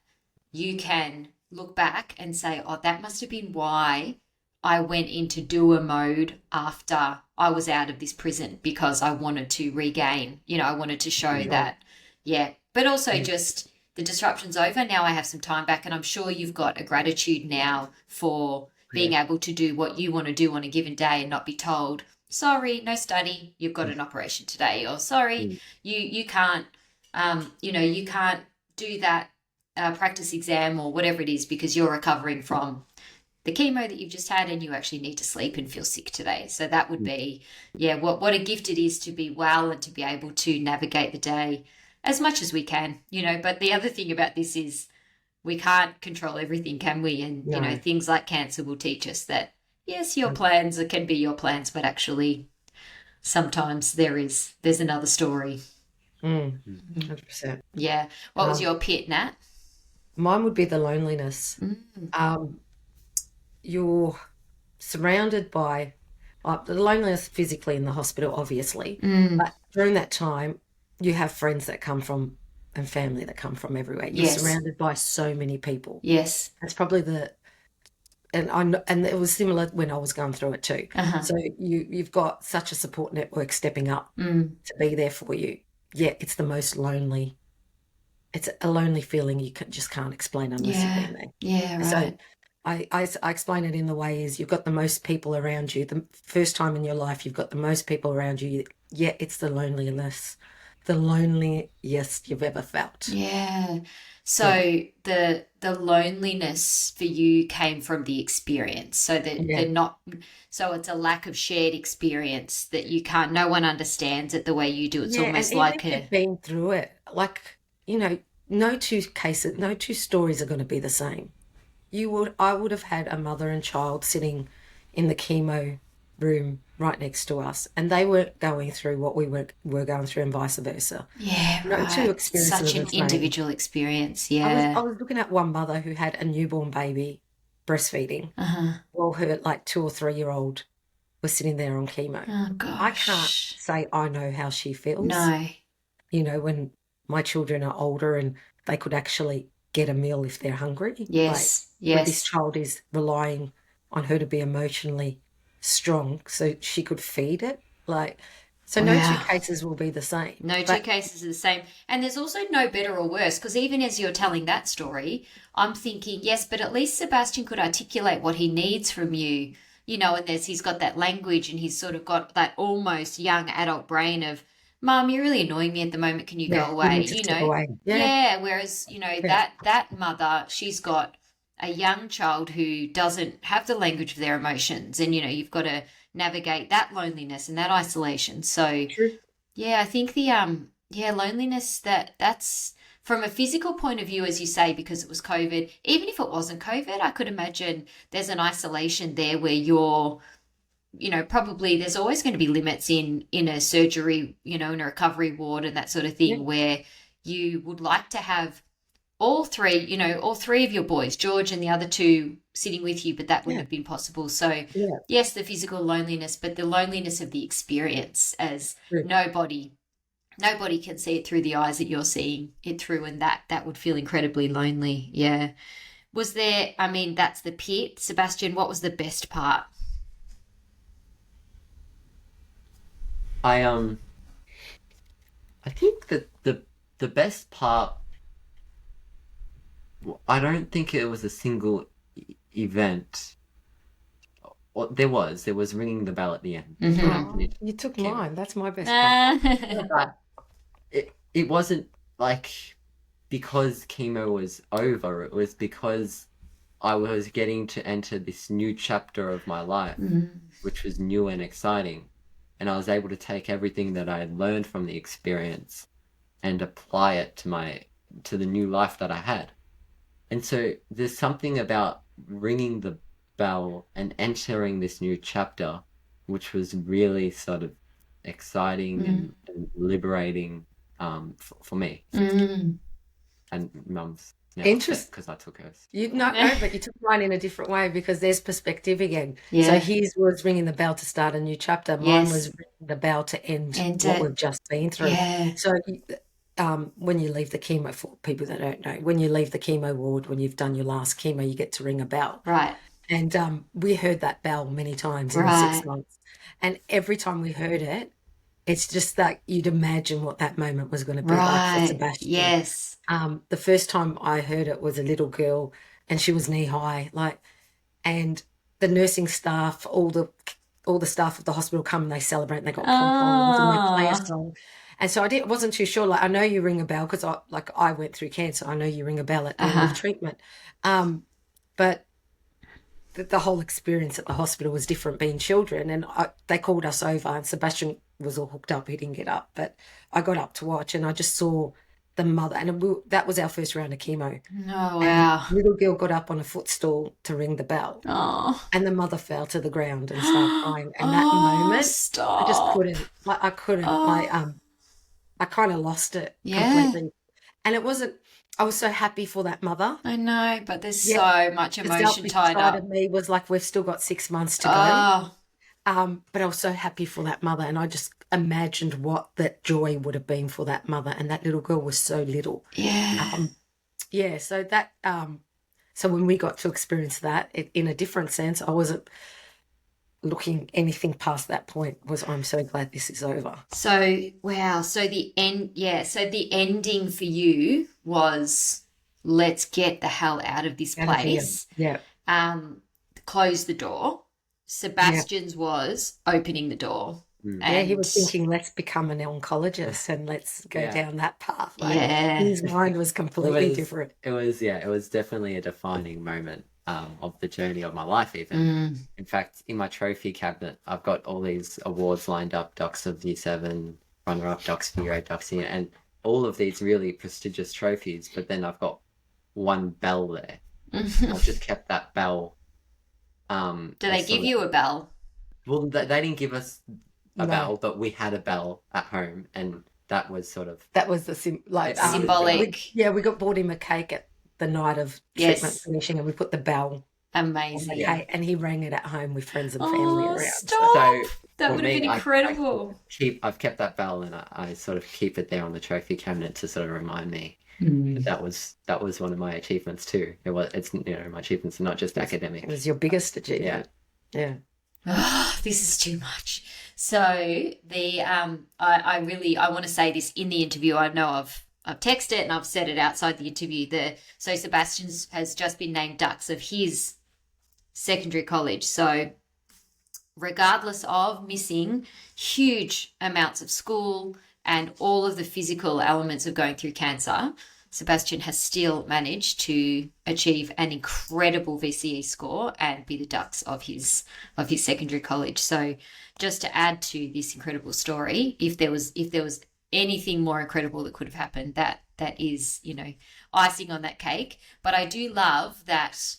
you can look back and say, oh, that must have been why I went into doer mode after I was out of this prison, because I wanted to regain, I wanted to show that, but also just the disruption's over. Now I have some time back, and I'm sure you've got a gratitude now for being able to do what you want to do on a given day and not be told, sorry, no study, you've got an operation today, or sorry, you can't, you can't do that practice exam or whatever it is because you're recovering from the chemo that you've just had and you actually need to sleep and feel sick today. So that would be, what a gift it is to be well and to be able to navigate the day as much as we can, but the other thing about this is we can't control everything, can we? And, things like cancer will teach us that, yes, your plans can be your plans, but actually sometimes there's another story. 100%. Yeah. What was your pit, Nat? Mine would be the loneliness. You're surrounded by the loneliness physically in the hospital, obviously, but during that time, you have friends that come from and family that come from everywhere. You're surrounded by so many people. Yes. That's probably and it was similar when I was going through it too. So you've got such a support network stepping up to be there for you. Yeah, it's the most lonely. It's a lonely feeling you just can't explain unless you've been there. Yeah, right. So I explain it in the way is you've got the most people around you. The first time in your life you've got the most people around you. Yeah, it's the loneliness. The loneliest you've ever felt. Yeah. So the loneliness for you came from the experience. So so it's a lack of shared experience that no one understands it the way you do. It's almost and like you've been through it. Like, no two stories are going to be the same. I would have had a mother and child sitting in the chemo room right next to us, and they weren't going through what we were going through, and vice versa. Yeah, no right. two experiences Such an individual experience. Yeah. I was looking at one mother who had a newborn baby breastfeeding while her 2 or 3 year old was sitting there on chemo. Oh gosh. I can't say I know how she feels. No. When my children are older and they could actually get a meal if they're hungry. Yes. Where this child is relying on her to be emotionally strong so she could feed it. No two cases will be the same. No two cases are the same. And there's also no better or worse, because even as you're telling that story, I'm thinking, yes, but at least Sebastian could articulate what he needs from you, and he's got that language and he's sort of got that almost young adult brain of, Mum, you're really annoying me at the moment. Can you go away? Away. Yeah. Whereas, that mother, she's got a young child who doesn't have the language of their emotions, and you've got to navigate that loneliness and that isolation. So True. I think the loneliness that's from a physical point of view, as you say, because it was COVID. Even if it wasn't COVID, I could imagine there's an isolation there where you're probably there's always going to be limits in a surgery, in a recovery ward and that sort of thing, where you would like to have all three of your boys, George and the other two, sitting with you, but that wouldn't have been possible. So yes, the physical loneliness, but the loneliness of the experience, as nobody can see it through the eyes that you're seeing it through, and that would feel incredibly lonely. Yeah. Was there, that's the pit. Sebastian, what was the best part? I think that the best part, I don't think it was a single event. There was ringing the bell at the end. You took mine. That's my best part. It wasn't because chemo was over. It was because I was getting to enter this new chapter of my life, which was new and exciting. And I was able to take everything that I had learned from the experience and apply it to the new life that I had. And so there's something about ringing the bell and entering this new chapter, which was really sort of exciting and liberating for me. And Mum's now. Interesting. Because I took hers. But you took mine in a different way because there's perspective again. Yeah. So his was ringing the bell to start a new chapter. Mine Yes. was ringing the bell to end what what we've just been through. Yeah. So when you leave the chemo, for people that don't know, when you leave the chemo ward, when you've done your last chemo, you get to ring a bell. Right. And we heard that bell many times in the 6 months. And every time we heard it, it's just that you'd imagine what that moment was going to be like for Sebastian. Yes. The first time I heard it was a little girl, and she was knee high, and the nursing staff, all the staff of the hospital come and they celebrate and they got pom-poms and they play a song. And so I wasn't too sure. I know you ring a bell because I went through cancer. I know you ring a bell at the end of treatment. But the whole experience at the hospital was different being children. And they called us over and Sebastian was all hooked up. He didn't get up. But I got up to watch and I just saw the mother. And that was our first round of chemo. Oh, wow. And the little girl got up on a footstool to ring the bell. Oh. And the mother fell to the ground and started crying. And that moment, stop. I just couldn't. I couldn't. I kind of lost it completely. And it wasn't, I was so happy for that mother. I know, but there's so much emotion tied up. Of me was like, we've still got 6 months to go. But I was so happy for that mother, and I just imagined what that joy would have been for that mother, and that little girl was so little. Yeah. So that, so when we got to experience that in a different sense, I wasn't looking anything past that point. I'm so glad this is over. So wow. So the ending for you was, let's get the hell out of this place. Yeah. Close the door. Sebastian's was opening the door. Yeah, he was thinking, let's become an oncologist and let's go down that path. His mind was completely different. It was definitely a defining moment of the journey of my life even. In fact, in my trophy cabinet, I've got all these awards lined up, Docs of Year 7, runner-up Docs for Year 8, Docs Year, and all of these really prestigious trophies, but then I've got one bell there. I've just kept that bell. Do they give you a bell? Well, they didn't give us a bell, but we had a bell at home, and that was sort of... That was the symbolic. We got bought him a cake at the night of treatment finishing, and we put the bell. Amazing. And he rang it at home with friends and family around. Stop. So that would have been incredible. I've kept that bell, and I sort of keep it there on the trophy cabinet to sort of remind me that was one of my achievements too. It's my achievements are not just academic. It was your biggest achievement. Yeah. This is too much. So the I want to say this in the interview. I know I've texted it and I've said it outside the interview. So Sebastian has just been named Dux of his secondary college. So regardless of missing huge amounts of school and all of the physical elements of going through cancer, Sebastian has still managed to achieve an incredible VCE score and be the Dux of his secondary college. So just to add to this incredible story, if there was anything more incredible that could have happened, that is, icing on that cake. But I do love that,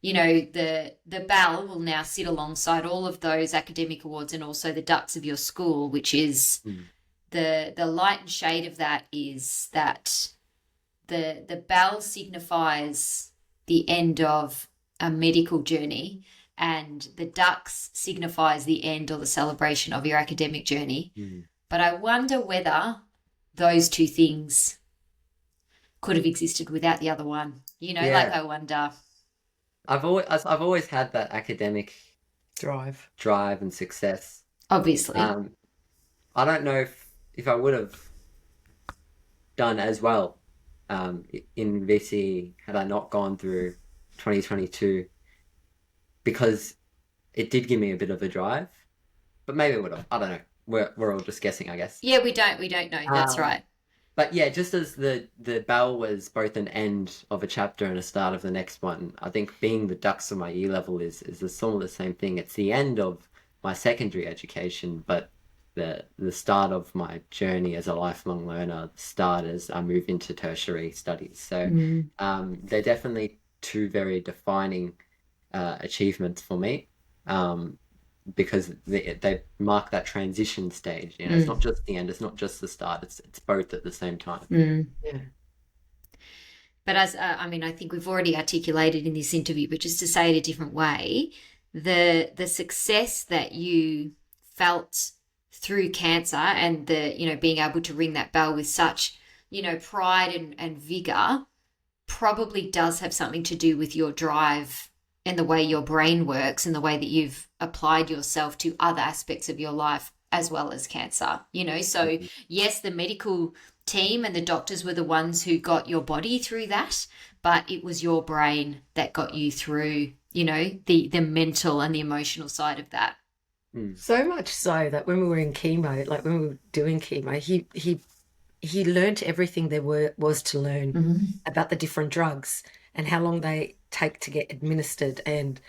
the bell will now sit alongside all of those academic awards and also the Dux of your school, which is the light and shade of that is that the bell signifies the end of a medical journey, and the Dux signifies the end or the celebration of your academic journey. But I wonder whether those two things could have existed without the other one. I wonder. I've always had that academic drive and success. Obviously. I don't know if I would have done as well in VC had I not gone through 2022, because it did give me a bit of a drive, but maybe it would have. I don't know. We're all just guessing, I guess. Yeah, we don't know. That's right. But yeah, just as the bell was both an end of a chapter and a start of the next one, I think being the Dux of my year level is sort of the same thing. It's the end of my secondary education, but the start of my journey as a lifelong learner, the start as I move into tertiary studies. So they're definitely two very defining achievements for me. Because they mark that transition stage. It's not just the end, it's not just the start, it's both at the same time. Yeah. But as I mean, I think we've already articulated in this interview, but just to say it a different way, the success that you felt through cancer and the being able to ring that bell with such pride and vigor probably does have something to do with your drive and the way your brain works and the way that you've applied yourself to other aspects of your life as well as cancer. So yes, the medical team and the doctors were the ones who got your body through that, but it was your brain that got you through the mental and the emotional side of that. So much so that when we were in chemo, like when we were doing chemo, he learnt everything there was to learn about the different drugs and how long they take to get administered and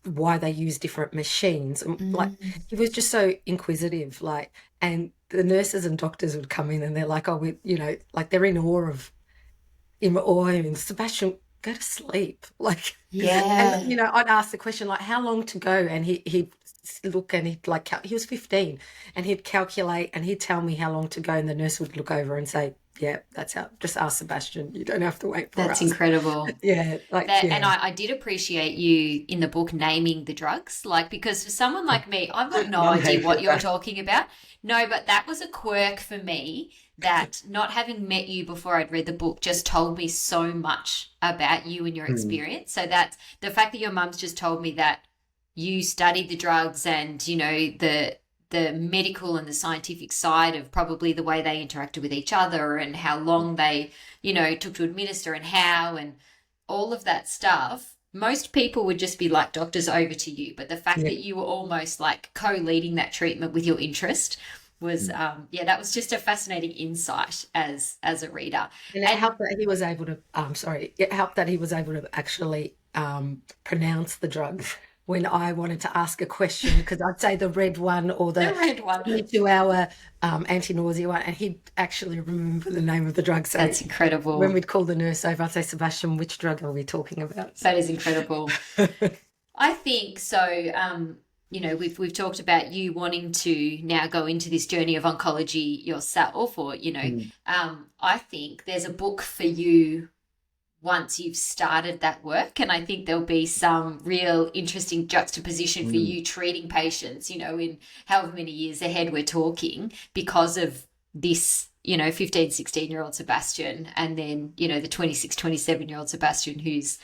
why they use different machines. Like, he was just so inquisitive, and the nurses and doctors would come in and they're like, oh, they're in awe of him. Sebastian, go to sleep. Yeah. And, I'd ask the question, how long to go? And he'd look and he was 15 and he'd calculate and he'd tell me how long to go. And the nurse would look over and say, yeah, that's how, just ask Sebastian. You don't have to wait for us. That's incredible. Yeah. And I did appreciate you in the book naming the drugs, because for someone like me, I've got no idea what you're talking about. No, but that was a quirk for me that not having met you before I'd read the book just told me so much about you and your experience. So that's the fact that your mum's just told me that you studied the drugs and, the medical and the scientific side of probably the way they interacted with each other and how long they, took to administer and how and all of that stuff. Most people would just be like doctors over to you, but the fact that you were almost like co-leading that treatment with your interest was, that was just a fascinating insight as a reader. And it helped that he was able to actually pronounce the drugs when I wanted to ask a question, because I'd say the red one or the red one, 22-hour anti-nausea one, and he'd actually remember the name of the drug. So that's incredible. When we'd call the nurse over, I'd say, Sebastian, which drug are we talking about? So. That is incredible. I think so. We've talked about you wanting to now go into this journey of oncology yourself, or I think there's a book for you once you've started that work, and I think there'll be some real interesting juxtaposition for you treating patients, in however many years ahead we're talking, because of this, 15, 16-year-old Sebastian, and then, the 26, 27-year-old Sebastian who's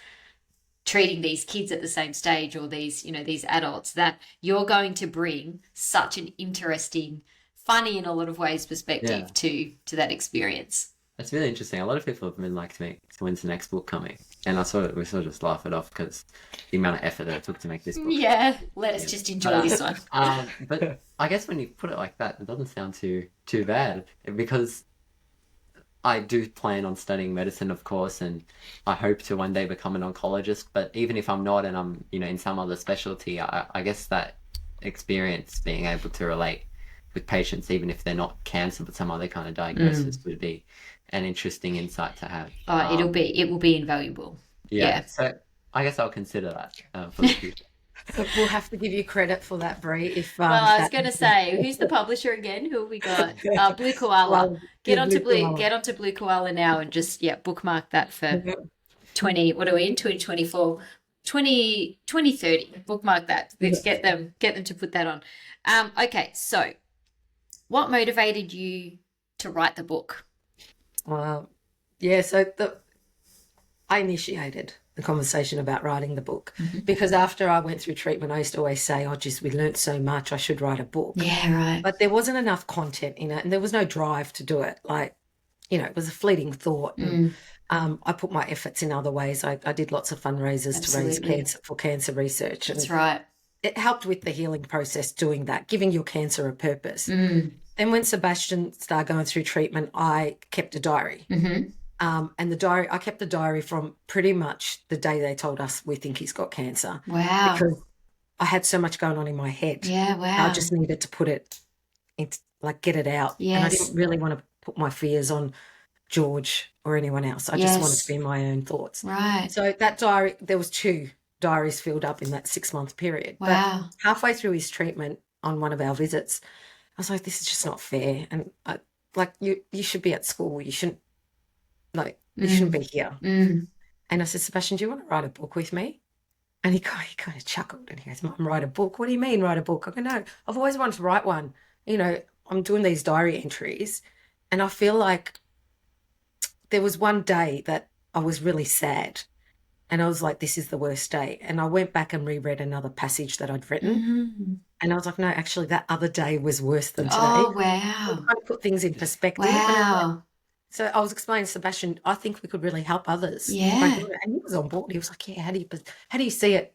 treating these kids at the same stage, or these, these adults, that you're going to bring such an interesting, funny in a lot of ways perspective to that experience. That's really interesting. A lot of people have been like to me, so when's the next book coming? And we sort of just laugh it off because the amount of effort that it took to make this book. Yeah, let us just enjoy this one. But I guess when you put it like that, it doesn't sound too bad, because I do plan on studying medicine, of course, and I hope to one day become an oncologist. But even if I'm not and I'm, in some other specialty, I guess that experience, being able to relate with patients, even if they're not cancer but some other kind of diagnosis, would be an interesting insight to have. It will be invaluable. Yeah. So I guess I'll consider that for the future. So we'll have to give you credit for that, Bree. I was going to say, who's the publisher again? Who have we got? Blue Koala. Get onto Blue Koala now and just bookmark that for 20. What are we in? 2024, 2030. Bookmark that. Let's get them to put that on. Okay, so what motivated you to write the book? So I initiated the conversation about writing the book because after I went through treatment, I used to always say, oh, geez, we learnt so much, I should write a book. Yeah, right. But there wasn't enough content in it and there was no drive to do it. It was a fleeting thought. And, I put my efforts in other ways. I did lots of fundraisers to raise cancer research. That's right. It helped with the healing process doing that, giving your cancer a purpose. Then when Sebastian started going through treatment, I kept a diary. And I kept the diary from pretty much the day they told us we think he's got cancer. Wow. Because I had so much going on in my head. Yeah, wow. I just needed to put it, get it out. Yes. And I didn't really want to put my fears on George or anyone else. I just wanted to be my own thoughts. Right. So that diary, there was 2 diaries filled up in that 6-month period. Wow. But halfway through his treatment on one of our visits, I was like, this is just not fair. And you should be at school. You shouldn't, You shouldn't be here. And I said, Sebastian, do you want to write a book with me? And he kind of chuckled and he goes, Mum, write a book? What do you mean write a book? I go, no, I've always wanted to write one. You know, I'm doing these diary entries and I feel like there was one day that I was really sad and I was like, this is the worst day. And I went back and reread another passage that I'd written. And I was like, no, actually that other day was worse than today. Oh, wow. I'm trying to put things in perspective. Wow. So I was explaining to Sebastian, I think we could really help others. Yeah. And he was on board. He was like, yeah, how do you see it?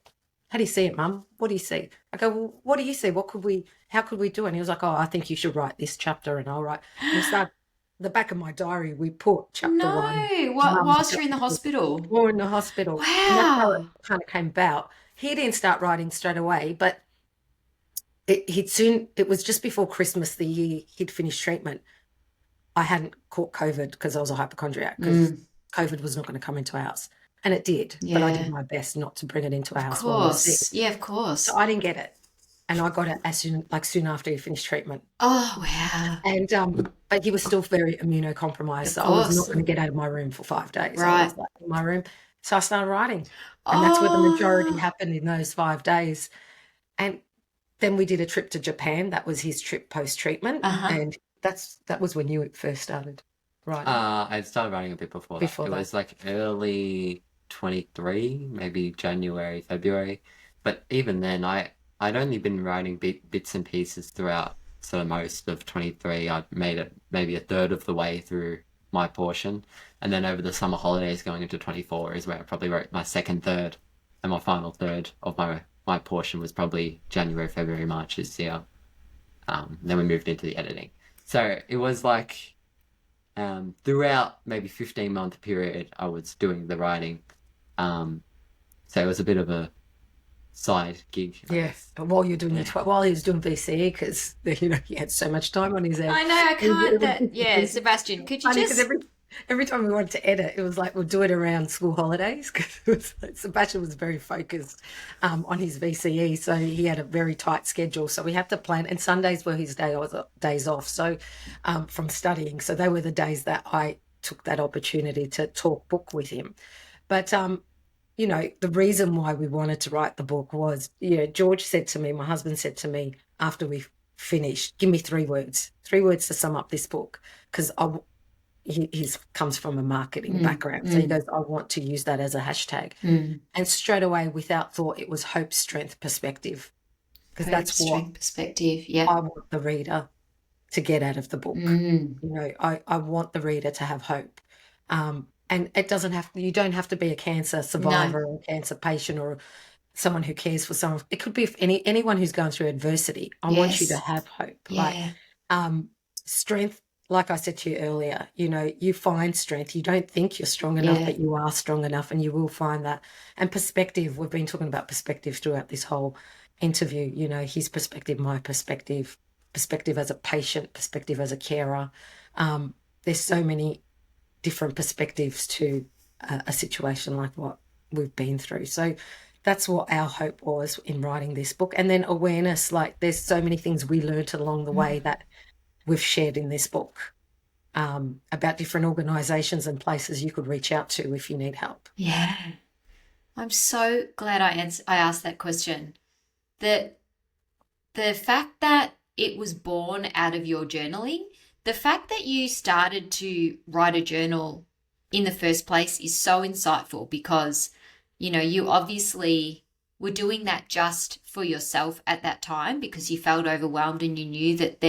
How do you see it, Mum? What do you see? I go, well, what do you see? How could we do it? And he was like, oh, I think you should write this chapter and I'll write. And we start the back of my diary, we put chapter 1. No, whilst you're in the hospital? Or in the hospital. Wow. And that's how it kind of came about. He didn't start writing straight away, but it was just before Christmas, the year he'd finished treatment. I hadn't caught COVID because I was a hypochondriac because COVID was not going to come into our house. And it did, but I did my best not to bring it into our house. Of course. Yeah, of course. So I didn't get it. And I got it soon after he finished treatment. Oh, wow. And but he was still very immunocompromised. So I was not going to get out of my room for 5 days. Right. I was like in my room. So I started writing. And that's where the majority happened in those 5 days. And then we did a trip to Japan. That was his trip post-treatment. And that was when you first started writing. I started writing a bit before that. It was like early 23, maybe January, February. But even then, I'd only been writing bits and pieces throughout sort of most of 23. I'd made it maybe a third of the way through my portion. And then over the summer holidays going into 24 is where I probably wrote my second third. And my final third of my portion was probably January, February, March this year. Then we moved into the editing. So it was like throughout maybe 15-month period, I was doing the writing. So it was a bit of a side gig. Yes, while you're doing while he was doing VCE, because he had so much time on his hands. I know, I can't. Sebastian, could you just? Every time we wanted to edit, it was like we'll do it around school holidays because Sebastian was very focused on his VCE, so he had a very tight schedule. So we had to plan, and Sundays were his days off. So from studying, so they were the days that I took that opportunity to talk book with him. But the reason why we wanted to write the book was, George said to me, my husband said to me after we finished, give me 3 words to sum up this book, because he comes from a marketing background. So he goes, I want to use that as a hashtag. And straight away, without thought, it was hope, strength, perspective. Because that's what perspective, I want the reader to get out of the book. I want the reader to have hope. And it doesn't you don't have to be a cancer survivor or a cancer patient or someone who cares for someone. It could be anyone who's going through adversity. I want you to have hope. Yeah. Like strength, like I said to you earlier, you find strength. You don't think you're strong enough, but you are strong enough, and you will find that. And perspective, we've been talking about perspective throughout this whole interview, his perspective, my perspective as a patient, perspective as a carer. There's so many different perspectives to a situation like what we've been through. So that's what our hope was in writing this book. And then awareness, like there's so many things we learnt along the way that we've shared in this book about different organisations and places you could reach out to if you need help. Yeah. I'm so glad I asked that question. The fact that it was born out of your journaling, the fact that you started to write a journal in the first place is so insightful because, you obviously were doing that just for yourself at that time because you felt overwhelmed and you knew that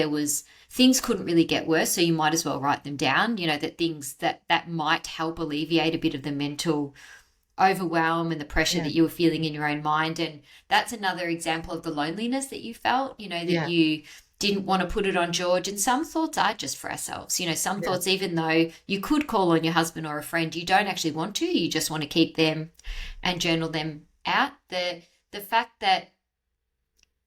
things couldn't really get worse, so you might as well write them down, that things that might help alleviate a bit of the mental overwhelm and the pressure that you were feeling in your own mind. And that's another example of the loneliness that you felt, that you didn't want to put it on George. And some thoughts are just for ourselves. Some thoughts, even though you could call on your husband or a friend, you don't actually want to. You just want to keep them and journal them out. The fact that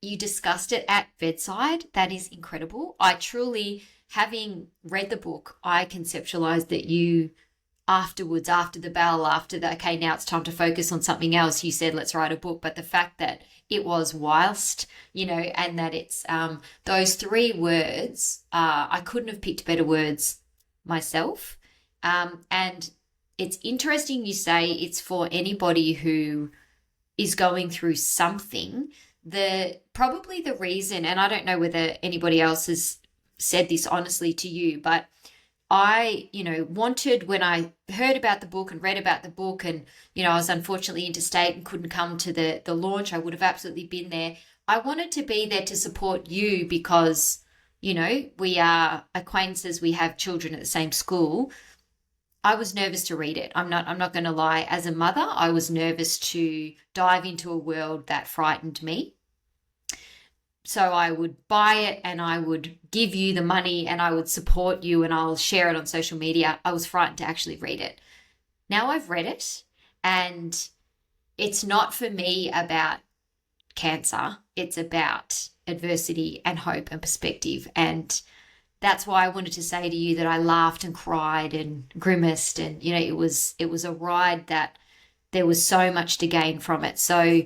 you discussed it at bedside, that is incredible. I truly, having read the book, I conceptualized that you afterwards, after the bell, okay, now it's time to focus on something else, you said, let's write a book. But the fact that it was whilst, and that it's those 3 words, I couldn't have picked better words myself. And it's interesting you say it's for anybody who is going through something. Probably the reason, and I don't know whether anybody else has said this honestly to you, but I, wanted, when I heard about the book and read about the book, and, I was unfortunately interstate and couldn't come to the launch, I would have absolutely been there. I wanted to be there to support you because, we are acquaintances, we have children at the same school. I was nervous to read it. I'm not going to lie. As a mother, I was nervous to dive into a world that frightened me. So I would buy it and I would give you the money and I would support you and I'll share it on social media. I was frightened to actually read it. Now I've read it, and it's not for me about cancer. It's about adversity and hope and perspective. And that's why I wanted to say to you that I laughed and cried and grimaced, and it was a ride that there was so much to gain from it. So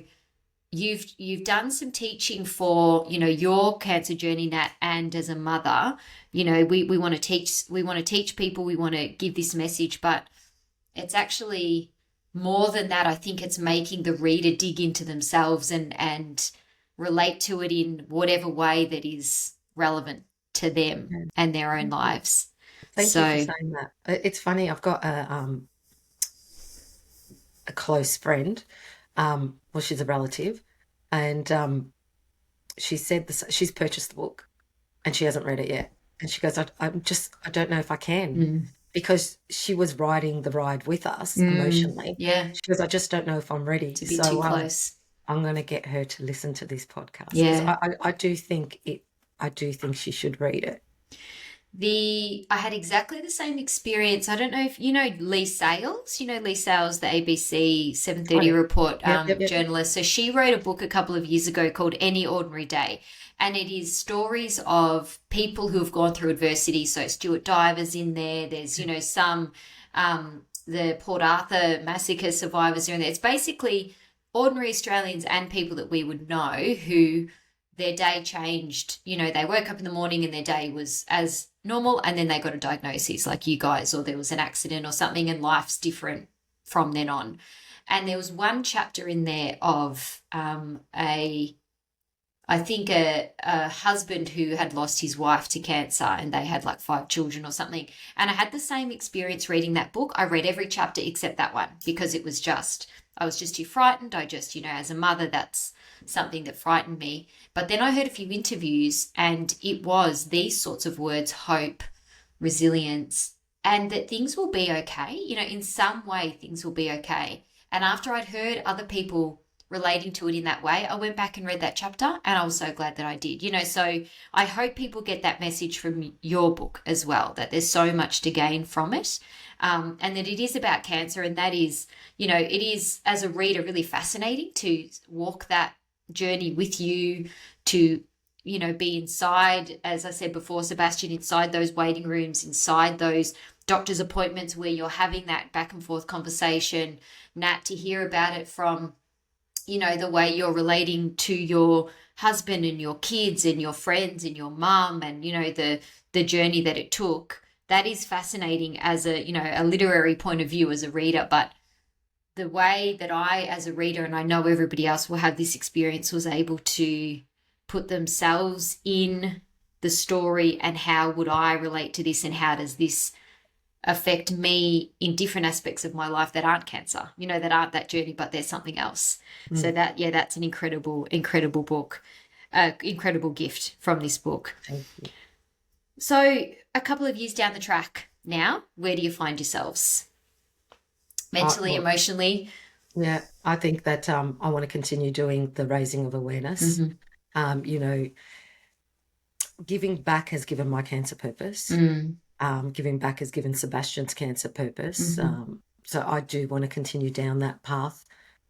you've done some teaching for your cancer journey, Nat, and as a mother, we want to teach people, we want to give this message, but it's actually more than that. I think it's making the reader dig into themselves and relate to it in whatever way that is relevant to them and their own lives. Thank you for saying that. It's funny, I've got a close friend, well, she's a relative, and she said she's purchased the book and she hasn't read it yet, and she goes, I don't know if I can, because she was riding the ride with us emotionally. She goes, I just don't know if I'm ready. To be too close. I'm going to get her to listen to this podcast. I do think she should read it. I had exactly the same experience. I don't know if you know Lee Sales. Lee Sales, the ABC 7:30 report journalist. So she wrote a book a couple of years ago called Any Ordinary Day. And it is stories of people who have gone through adversity. So Stuart Diver's in there. There's, some, the Port Arthur massacre survivors are in there. It's basically ordinary Australians and people that we would know who their day changed. They woke up in the morning and their day was as normal, and then they got a diagnosis like you guys, or there was an accident or something, and life's different from then on. And there was one chapter in there of I think a husband who had lost his wife to cancer, and they had like 5 children or something. And I had the same experience reading that book. I read every chapter except that one because I was just too frightened. As a mother, that's something that frightened me. But then I heard a few interviews, and it was these sorts of words: hope, resilience, and that things will be okay. In some way things will be okay. And after I'd heard other people relating to it in that way, I went back and read that chapter, and I was so glad that I did. So I hope people get that message from your book as well, that there's so much to gain from it, and that it is about cancer, and that is, it is, as a reader, really fascinating to walk that journey with you, to be inside, as I said before, Sebastian, inside those waiting rooms, inside those doctor's appointments where you're having that back and forth conversation. Nat, to hear about it from the way you're relating to your husband and your kids and your friends and your mum, and the journey that it took, that is fascinating as a literary point of view as a reader. But the way that I, as a reader, and I know everybody else will have this experience, was able to put themselves in the story, and how would I relate to this, and how does this affect me in different aspects of my life that aren't cancer, that aren't that journey, but there's something else. So that's an incredible book, incredible gift from this book. Thank you. So a couple of years down the track now, where do you find yourselves mentally, emotionally? Yeah, I think that I want to continue doing the raising of awareness. Giving back has given my cancer purpose. Giving back has given Sebastian's cancer purpose. So I do want to continue down that path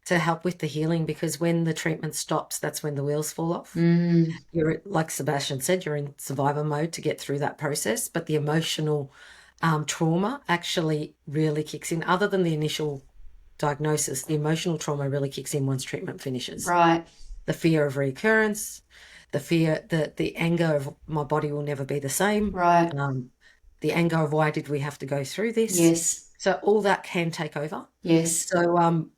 to help with the healing, because when the treatment stops, that's when the wheels fall off. You're, like Sebastian said, you're in survivor mode to get through that process, but the emotional trauma actually really kicks in. Other than the initial diagnosis, the emotional trauma really kicks in once treatment finishes. Right. The fear of recurrence, the fear that the anger of my body will never be the same. Right. the anger of why did we have to go through this? Yes. So all that can take over. Yes. So,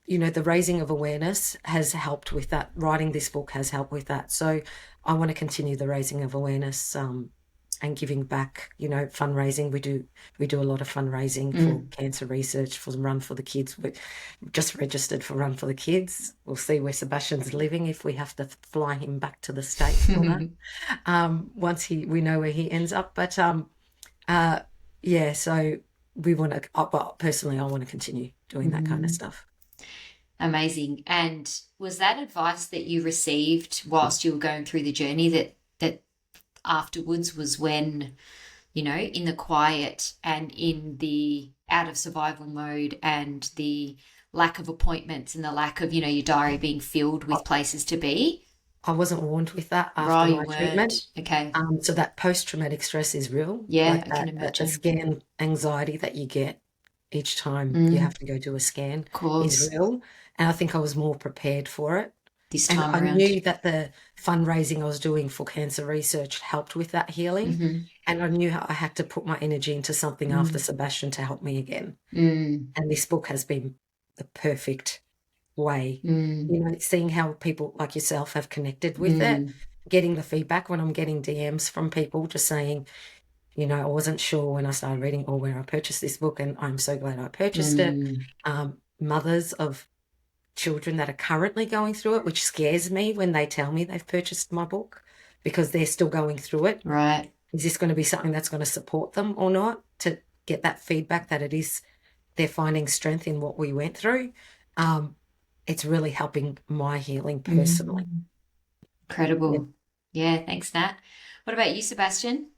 the raising of awareness has helped with that. Writing this book has helped with that. So I want to continue the raising of awareness and giving back, fundraising. We do a lot of fundraising for cancer research, for Run for the Kids. We just registered for Run for the Kids. We'll see where Sebastian's living if we have to fly him back to the States for that. Once we know where he ends up. But so we want to, personally, I want to continue doing that kind of stuff. Amazing. And was that advice that you received whilst you were going through the journey that afterwards was when, in the quiet and in the out of survival mode and the lack of appointments and the lack of, your diary being filled with places to be? I wasn't warned with that after my treatment. Okay. So that post-traumatic stress is real. Yeah, I can imagine. The scan anxiety that you get each time you have to go do a scan is real. And I think I was more prepared for it. This time around. I knew that the fundraising I was doing for cancer research helped with that healing. And I knew I had to put my energy into something after Sebastian to help me again. And this book has been the perfect way, seeing how people like yourself have connected with it, getting the feedback when I'm getting DMs from people just saying, I wasn't sure when I started reading or when I purchased this book, and I'm so glad I purchased it. Mothers of children that are currently going through it, which scares me when they tell me they've purchased my book because they're still going through it. Right. Is this going to be something that's going to support them or not? To get that feedback that they're finding strength in what we went through. It's really helping my healing personally. Incredible. Yeah, thanks, Nat. What about you, Sebastian?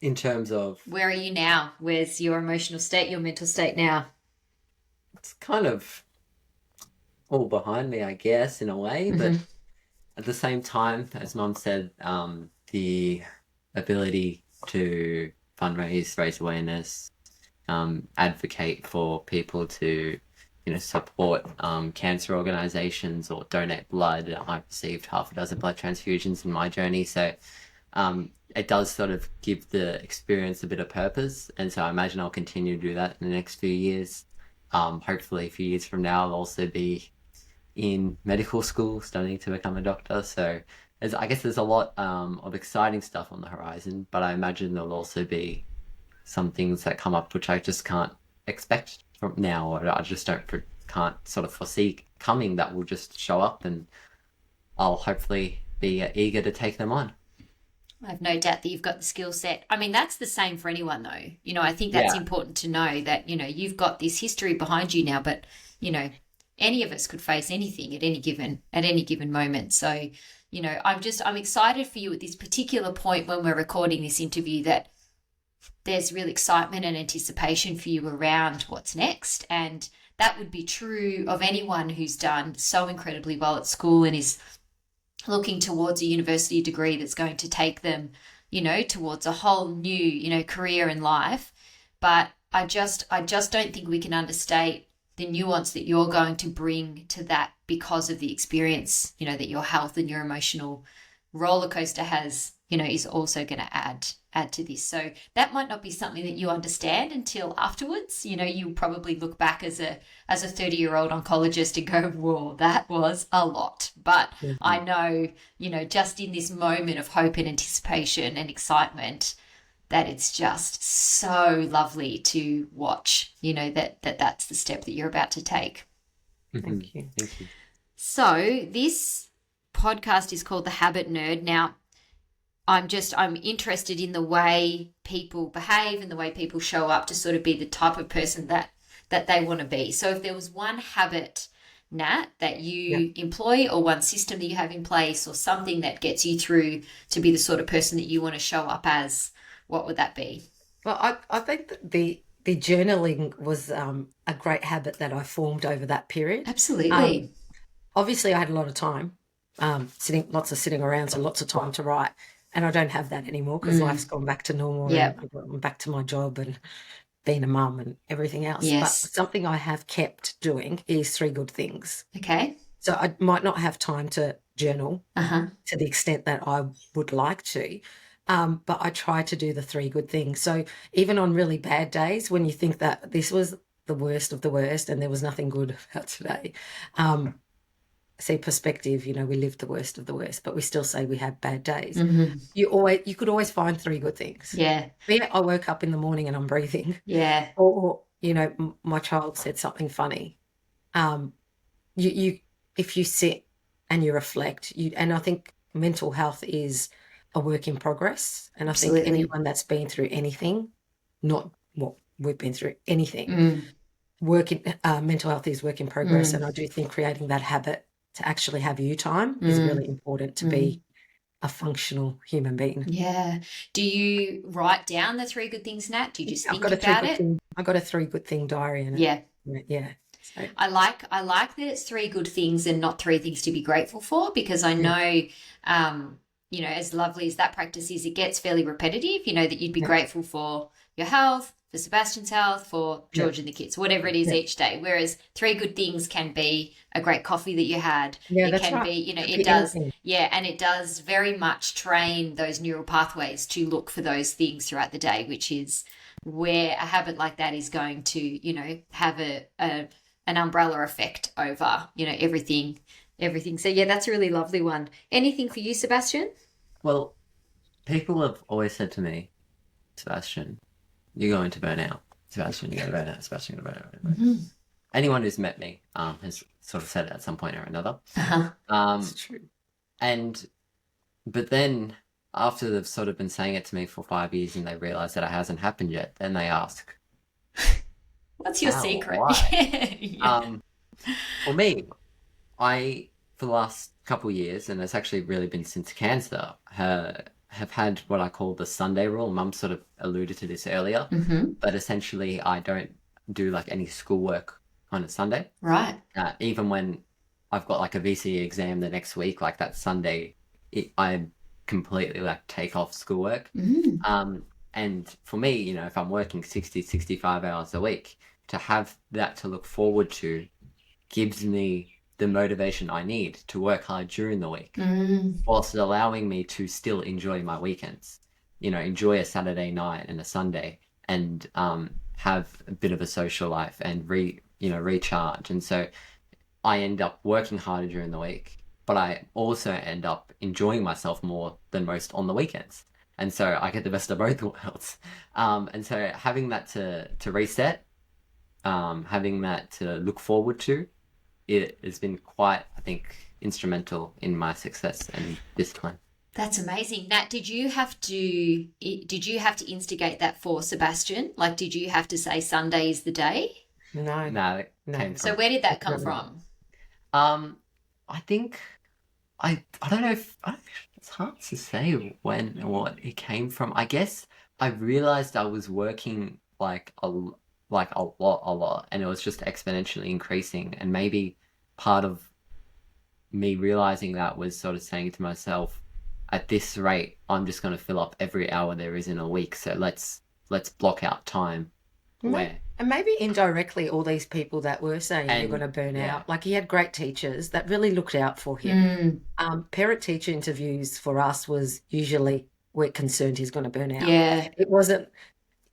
In terms of... Where are you now? Where's your emotional state, your mental state now? It's kind of all behind me, I guess, in a way. But at the same time, as Mum said, the ability to fundraise, raise awareness, advocate for people to, support cancer organisations or donate blood. I've received half a dozen blood transfusions in my journey. So it does sort of give the experience a bit of purpose. And so I imagine I'll continue to do that in the next few years. Hopefully a few years from now, I'll also be in medical school studying to become a doctor. So I guess there's a lot of exciting stuff on the horizon, but I imagine there'll also be some things that come up which I just can't expect from now, or I just can't sort of foresee coming, that will just show up, and I'll hopefully be eager to take them on. I have no doubt that you've got the skill set. I mean, that's the same for anyone though. I think that's important to know that, you've got this history behind you now, but, any of us could face anything at any given moment. So, I'm excited for you at this particular point when we're recording this interview that there's real excitement and anticipation for you around what's next. And that would be true of anyone who's done so incredibly well at school and is looking towards a university degree that's going to take them, towards a whole new, career in life. But I just don't think we can understate the nuance that you're going to bring to that because of the experience, that your health and your emotional roller coaster has, is also going to add to this. So that might not be something that you understand until afterwards. You probably look back as a 30-year-old oncologist and go, whoa, that was a lot. But I know, just in this moment of hope and anticipation and excitement, that it's just so lovely to watch, that's the step that you're about to take. Thank you. Thank you. So this podcast is called The Habit Nerd. Now, I'm interested in the way people behave and the way people show up to sort of be the type of person that they want to be. So if there was one habit, Nat, that you employ, or one system that you have in place, or something that gets you through to be the sort of person that you want to show up as, what would that be? Well, I think that the journaling was a great habit that I formed over that period. Absolutely. Obviously, I had a lot of time, sitting around, so lots of time to write. And I don't have that anymore because life's gone back to normal. Yep. And I'm back to my job and being a mum and everything else. Yes. But something I have kept doing is 3 good things. Okay. So I might not have time to journal to the extent that I would like to, But I try to do the 3 good things. So even on really bad days, when you think that this was the worst of the worst and there was nothing good about today, see perspective, we lived the worst of the worst, but we still say we have bad days. Mm-hmm. You could always find 3 good things. Yeah. Be it I woke up in the morning and I'm breathing. Yeah. Or my child said something funny. You if you sit and you reflect, and I think mental health is a work in progress. And I Absolutely. think anyone that's been through anything, not what we've been through, anything, mental health is work in progress. And I do think creating that habit to actually have you time is really important to be a functional human being. Yeah. Do you write down the 3 good things, Nat? Do you just think about it? I've got a 3 good thing diary in it. Yeah. Yeah. So. I like that it's 3 good things and not 3 things to be grateful for, because I know, as lovely as that practice is, it gets fairly repetitive, that you'd be grateful for your health, for Sebastian's health, for George and the kids, whatever it is each day. Whereas 3 good things can be a great coffee that you had. Yeah, it can be, it does. Yeah. And it does very much train those neural pathways to look for those things throughout the day, which is where a habit like that is going to, have an umbrella effect over, everything. So yeah, that's a really lovely one. Anything for you, Sebastian? Well, people have always said to me, Sebastian, you're going to burn out. Sebastian, you're going to burn out. Sebastian, you're going to burn out. Mm-hmm. Anyone who's met me has sort of said it at some point or another. That's true. But then after they've sort of been saying it to me for 5 years and they realise that it hasn't happened yet, then they ask, what's your secret? Why? For me, for the last couple of years, and it's actually really been since cancer, have had what I call the Sunday rule. Mum sort of alluded to this earlier, but essentially I don't do like any schoolwork on a Sunday. Right. Even when I've got like a VCE exam the next week, like that Sunday, I completely like take off schoolwork. And for me, if I'm working 60, 65 hours a week, to have that to look forward to gives me the motivation I need to work hard during the week, whilst allowing me to still enjoy my weekends, enjoy a Saturday night and a Sunday, and have a bit of a social life and recharge. And so I end up working harder during the week, but I also end up enjoying myself more than most on the weekends. And so I get the best of both worlds. And so having that to reset, having that to look forward to, it has been quite, I think, instrumental in my success and discipline. That's amazing. Nat, did you have to instigate that for Sebastian? Like, did you have to say Sunday is the day? No. So where did that come from? I think I don't know if it's hard to say when or what it came from. I guess I realized I was working a lot, and it was just exponentially increasing. And maybe part of me realizing that was sort of saying to myself, at this rate, I'm just going to fill up every hour there is in a week. So let's block out time where. And maybe indirectly, all these people that were saying you're going to burn out, like he had great teachers that really looked out for him. Parent-teacher interviews for us was usually, we're concerned he's going to burn out. Yeah. It wasn't,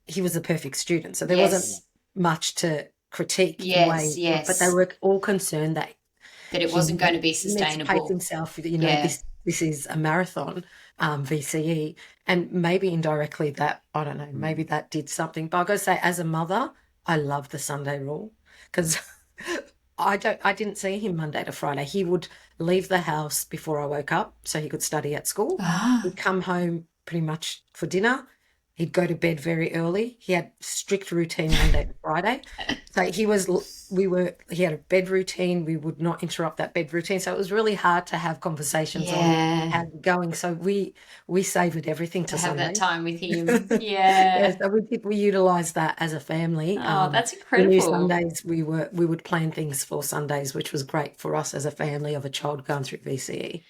he was a perfect student, so there wasn't much to critique. Yes. But they were all concerned that it wasn't going to be sustainable. Pace himself, this is a marathon, VCE, and maybe indirectly that, I don't know, maybe that did something. But I've got to say, as a mother, I love the Sunday rule because I didn't see him Monday to Friday. He would leave the house before I woke up so he could study at school. He'd come home pretty much for dinner. He'd go to bed very early. He had strict routine Monday to Friday. So he had a bed routine. We would not interrupt that bed routine. So it was really hard to have conversations on how we're going. So we savoured everything to have Sunday. that time with him. Yeah. So we utilised that as a family. Oh, that's incredible. We knew Sundays we would plan things for Sundays, which was great for us as a family of a child going through VCE.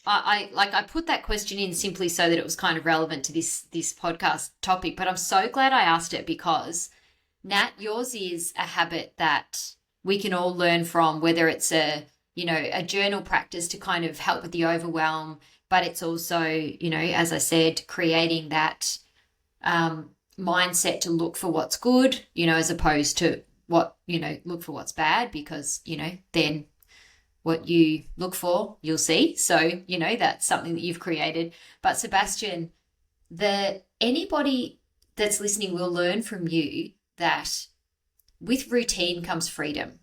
I put that question in simply so that it was kind of relevant to this podcast topic, but I'm so glad I asked it because, Nat, yours is a habit that we can all learn from, whether it's a journal practice to kind of help with the overwhelm, but it's also, you know, as I said, creating that mindset to look for what's good, you know, as opposed to what, you know, look for what's bad, because, you know, then what you look for, you'll see. So, you know, that's something that you've created. But Sebastian, anybody that's listening will learn from you that with routine comes freedom.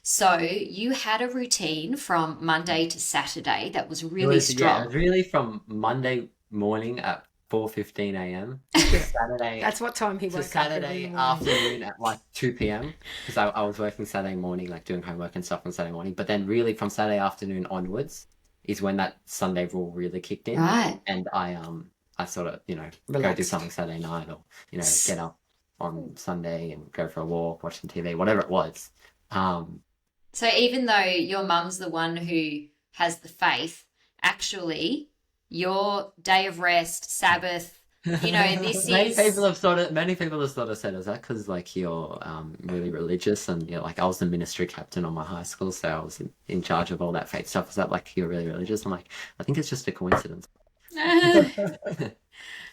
So you had a routine from Monday to Saturday that was really strong. Yeah, it was really from Monday morning at 4:15 a.m. to Saturday. That's what time he woke up. Saturday afternoon at like 2 p.m. because I was working Saturday morning, like doing homework and stuff on Saturday morning. But then really from Saturday afternoon onwards is when that Sunday rule really kicked in. Right. And I sort of, you know, go do something Saturday night, or, you know, get up on Sunday and go for a walk, watch some TV, whatever it was. So even though your mum's the one who has the faith, actually your day of rest, Sabbath, you know, this many people have sort of said, is that because like you're really religious, and you're like, I was the ministry captain on my high school, so I was in charge of all that faith stuff. Is that like you're really religious? I'm like, I think it's just a coincidence.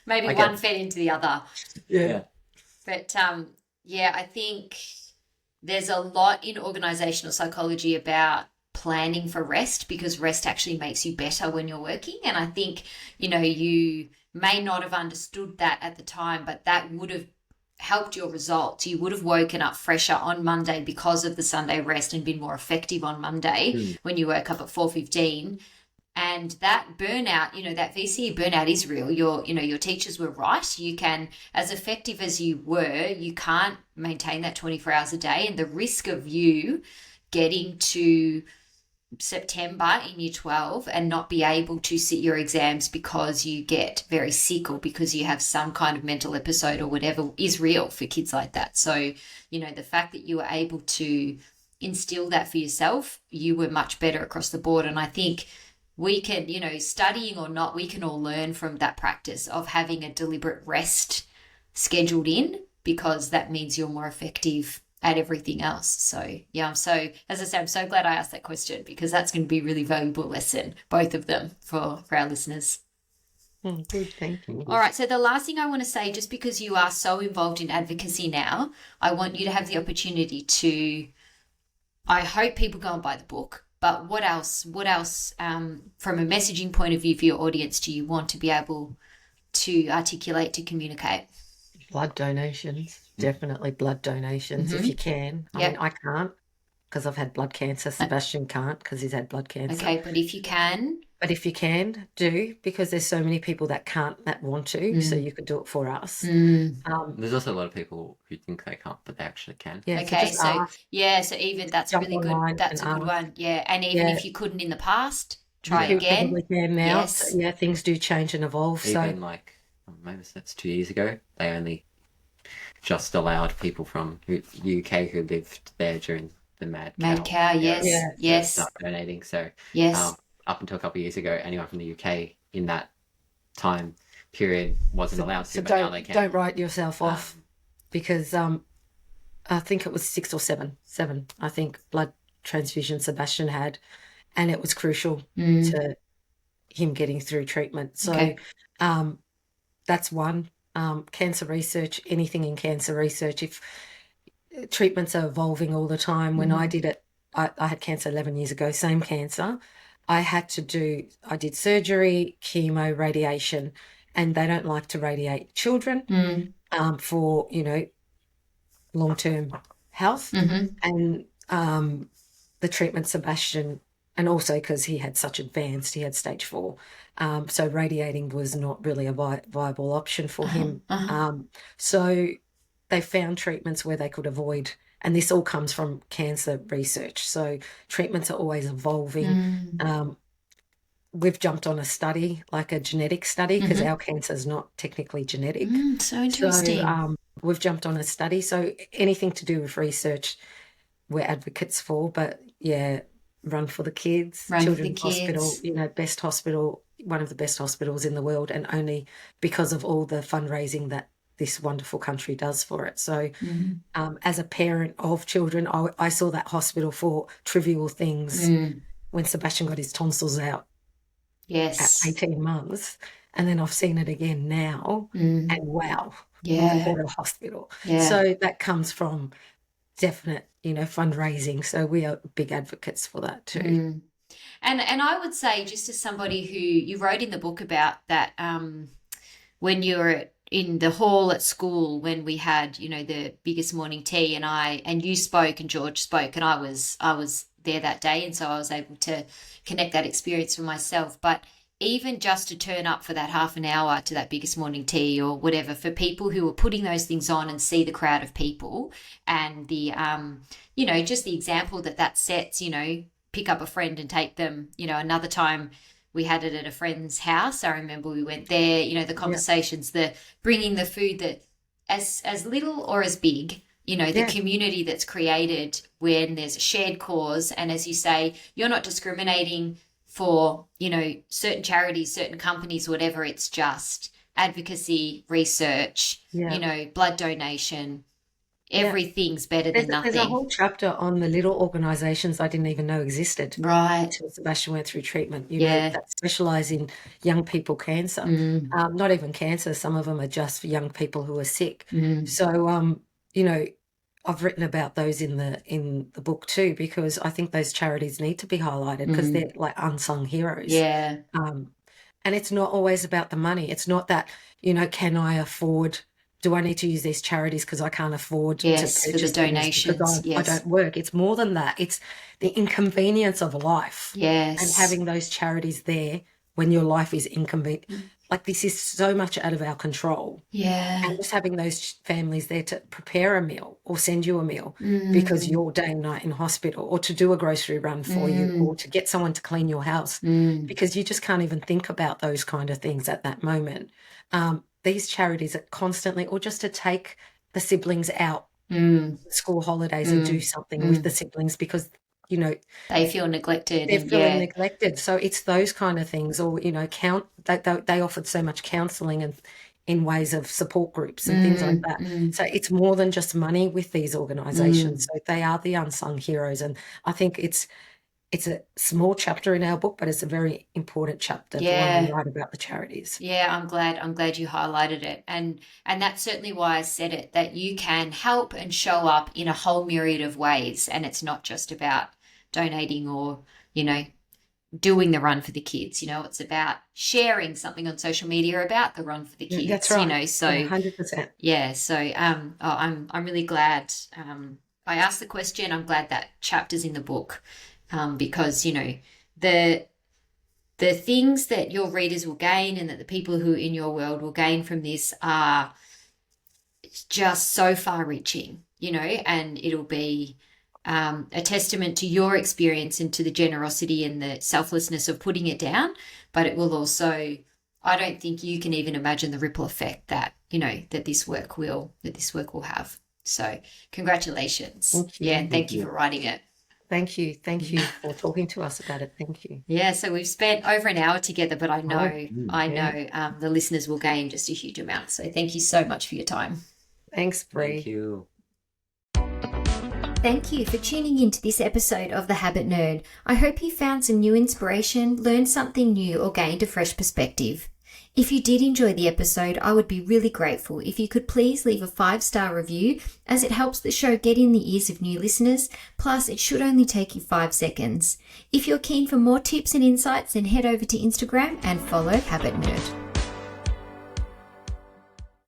Maybe one fed into the other. Yeah. But yeah, I think there's a lot in organizational psychology about planning for rest, because rest actually makes you better when you're working. And I think, you know, you may not have understood that at the time, but that would have helped your results. You would have woken up fresher on Monday because of the Sunday rest and been more effective on Monday when you woke up at 4:15. And that burnout, you know, that VCE burnout is real. Your teachers were right. You can, as effective as you were, you can't maintain that 24 hours a day. And the risk of you getting to September in year 12 and not be able to sit your exams because you get very sick or because you have some kind of mental episode or whatever is real for kids like that. So, you know, the fact that you were able to instill that for yourself, you were much better across the board. And I think we can, you know, studying or not, we can all learn from that practice of having a deliberate rest scheduled in, because that means you're more effective at everything else. So, yeah, as I say, I'm so glad I asked that question, because that's going to be a really valuable lesson, both of them, for our listeners. Good, thank you. All right, so the last thing I want to say, just because you are so involved in advocacy now, I want you to have the opportunity to, I hope people go and buy the book. But what else from a messaging point of view for your audience do you want to be able to articulate, to communicate? Blood donations, definitely blood donations if you can. I mean, I can't because I've had blood cancer. Sebastian can't because he's had blood cancer. Okay, but if you can. But if you can, do, because there's so many people that can't, that want to, so you could do it for us. There's also a lot of people who think they can't, but they actually can. Yeah, okay, so even that's really good. That's a good one. Yeah, and even if you couldn't in the past, try again. You probably can now. Yes. So, yeah, things do change and evolve. Even like, maybe that's 2 years ago, they only just allowed people from the UK who lived there during the mad cow. Yes. Start donating. So yes. Up until a couple of years ago, anyone from the UK in that time period wasn't allowed to, but now they can. Don't write yourself off, because I think it was 6 or 7, I think, blood transfusion Sebastian had, and it was crucial to him getting through treatment. So that's one. Cancer research, anything in cancer research, if treatments are evolving all the time. When I did it, I had cancer 11 years ago, same cancer. I did surgery, chemo, radiation, and they don't like to radiate children for, you know, long-term health. And the treatment Sebastian, and also because he had such advanced, he had stage 4. So radiating was not really a viable option for him. So they found treatments where they could avoid. And this all comes from cancer research. So treatments are always evolving. We've jumped on a study, like a genetic study, because our cancer is not technically genetic. So interesting. So we've jumped on a study. So anything to do with research, we're advocates for. But, yeah, run for the kids. Children's Hospital, you know, best hospital, one of the best hospitals in the world, and only because of all the fundraising that this wonderful country does for it. So as a parent of children, I saw that hospital for trivial things. When Sebastian got his tonsils out, Yes. at 18 months. And then I've seen it again now, and wow, right at a hospital. So that comes from definite, fundraising. So we are big advocates for that too. And I would say, just as somebody who you wrote in the book about that, when you were in the hall at school, when we had, the biggest morning tea, and you spoke and George spoke, and I was there that day, and so I was able to connect that experience for myself. But even just to turn up for that half an hour to that biggest morning tea or whatever, for people who are putting those things on and see the crowd of people and the, just the example that sets, pick up a friend and take them. Another time we had it at a friend's house. I remember we went there, the conversations, the bringing the food, that as little or as big, the community that's created when there's a shared cause. And as you say, you're not discriminating for, certain charities, certain companies, whatever. It's just advocacy, research, blood donation. Everything's better than nothing. There's a whole chapter on the little organisations I didn't even know existed. Right. Until Sebastian went through treatment, that specialise in young people cancer. Not even cancer. Some of them are just for young people who are sick. So, I've written about those in the book too, because I think those charities need to be highlighted because they're like unsung heroes. Yeah. And it's not always about the money. It's not that, can I afford, do I need to use these charities because I can't afford to purchase for the donations? I don't work. It's more than that. It's the inconvenience of life. Yes. And having those charities there when your life is inconvenient. Like, this is so much out of our control. Yeah. And just having those families there to prepare a meal or send you a meal because you're day and night in hospital, or to do a grocery run for you, or to get someone to clean your house because you just can't even think about those kind of things at that moment. These charities are constantly, or just to take the siblings out school holidays and do something with the siblings because, they feel neglected. They're feeling neglected. So it's those kind of things, or, they offered so much counselling and in ways of support groups and things like that. So it's more than just money with these organisations. So they are the unsung heroes. And I think it's a small chapter in our book, but it's a very important chapter, the one we write about the charities. Yeah, I'm glad you highlighted it. And that's certainly why I said it, that you can help and show up in a whole myriad of ways. And it's not just about donating or, doing the run for the kids. It's about sharing something on social media about the run for the kids. That's right. So 100%. Yeah. So I'm really glad I asked the question. I'm glad that chapter's in the book. Because, the things that your readers will gain and that the people who are in your world will gain from this are just so far-reaching, and it'll be a testament to your experience and to the generosity and the selflessness of putting it down. But it will also, I don't think you can even imagine the ripple effect that, that this work will have. So congratulations. Thank you. Yeah, and thank you for writing it. Thank you. Thank you for talking to us about it. Thank you. Yeah, so we've spent over an hour together, but I know the listeners will gain just a huge amount. So thank you so much for your time. Thanks, Bree. Thank you. Thank you for tuning into this episode of The Habit Nerd. I hope you found some new inspiration, learned something new, or gained a fresh perspective. If you did enjoy the episode, I would be really grateful if you could please leave a 5-star review, as it helps the show get in the ears of new listeners, plus it should only take you 5 seconds. If you're keen for more tips and insights, then head over to Instagram and follow Habit Nerd.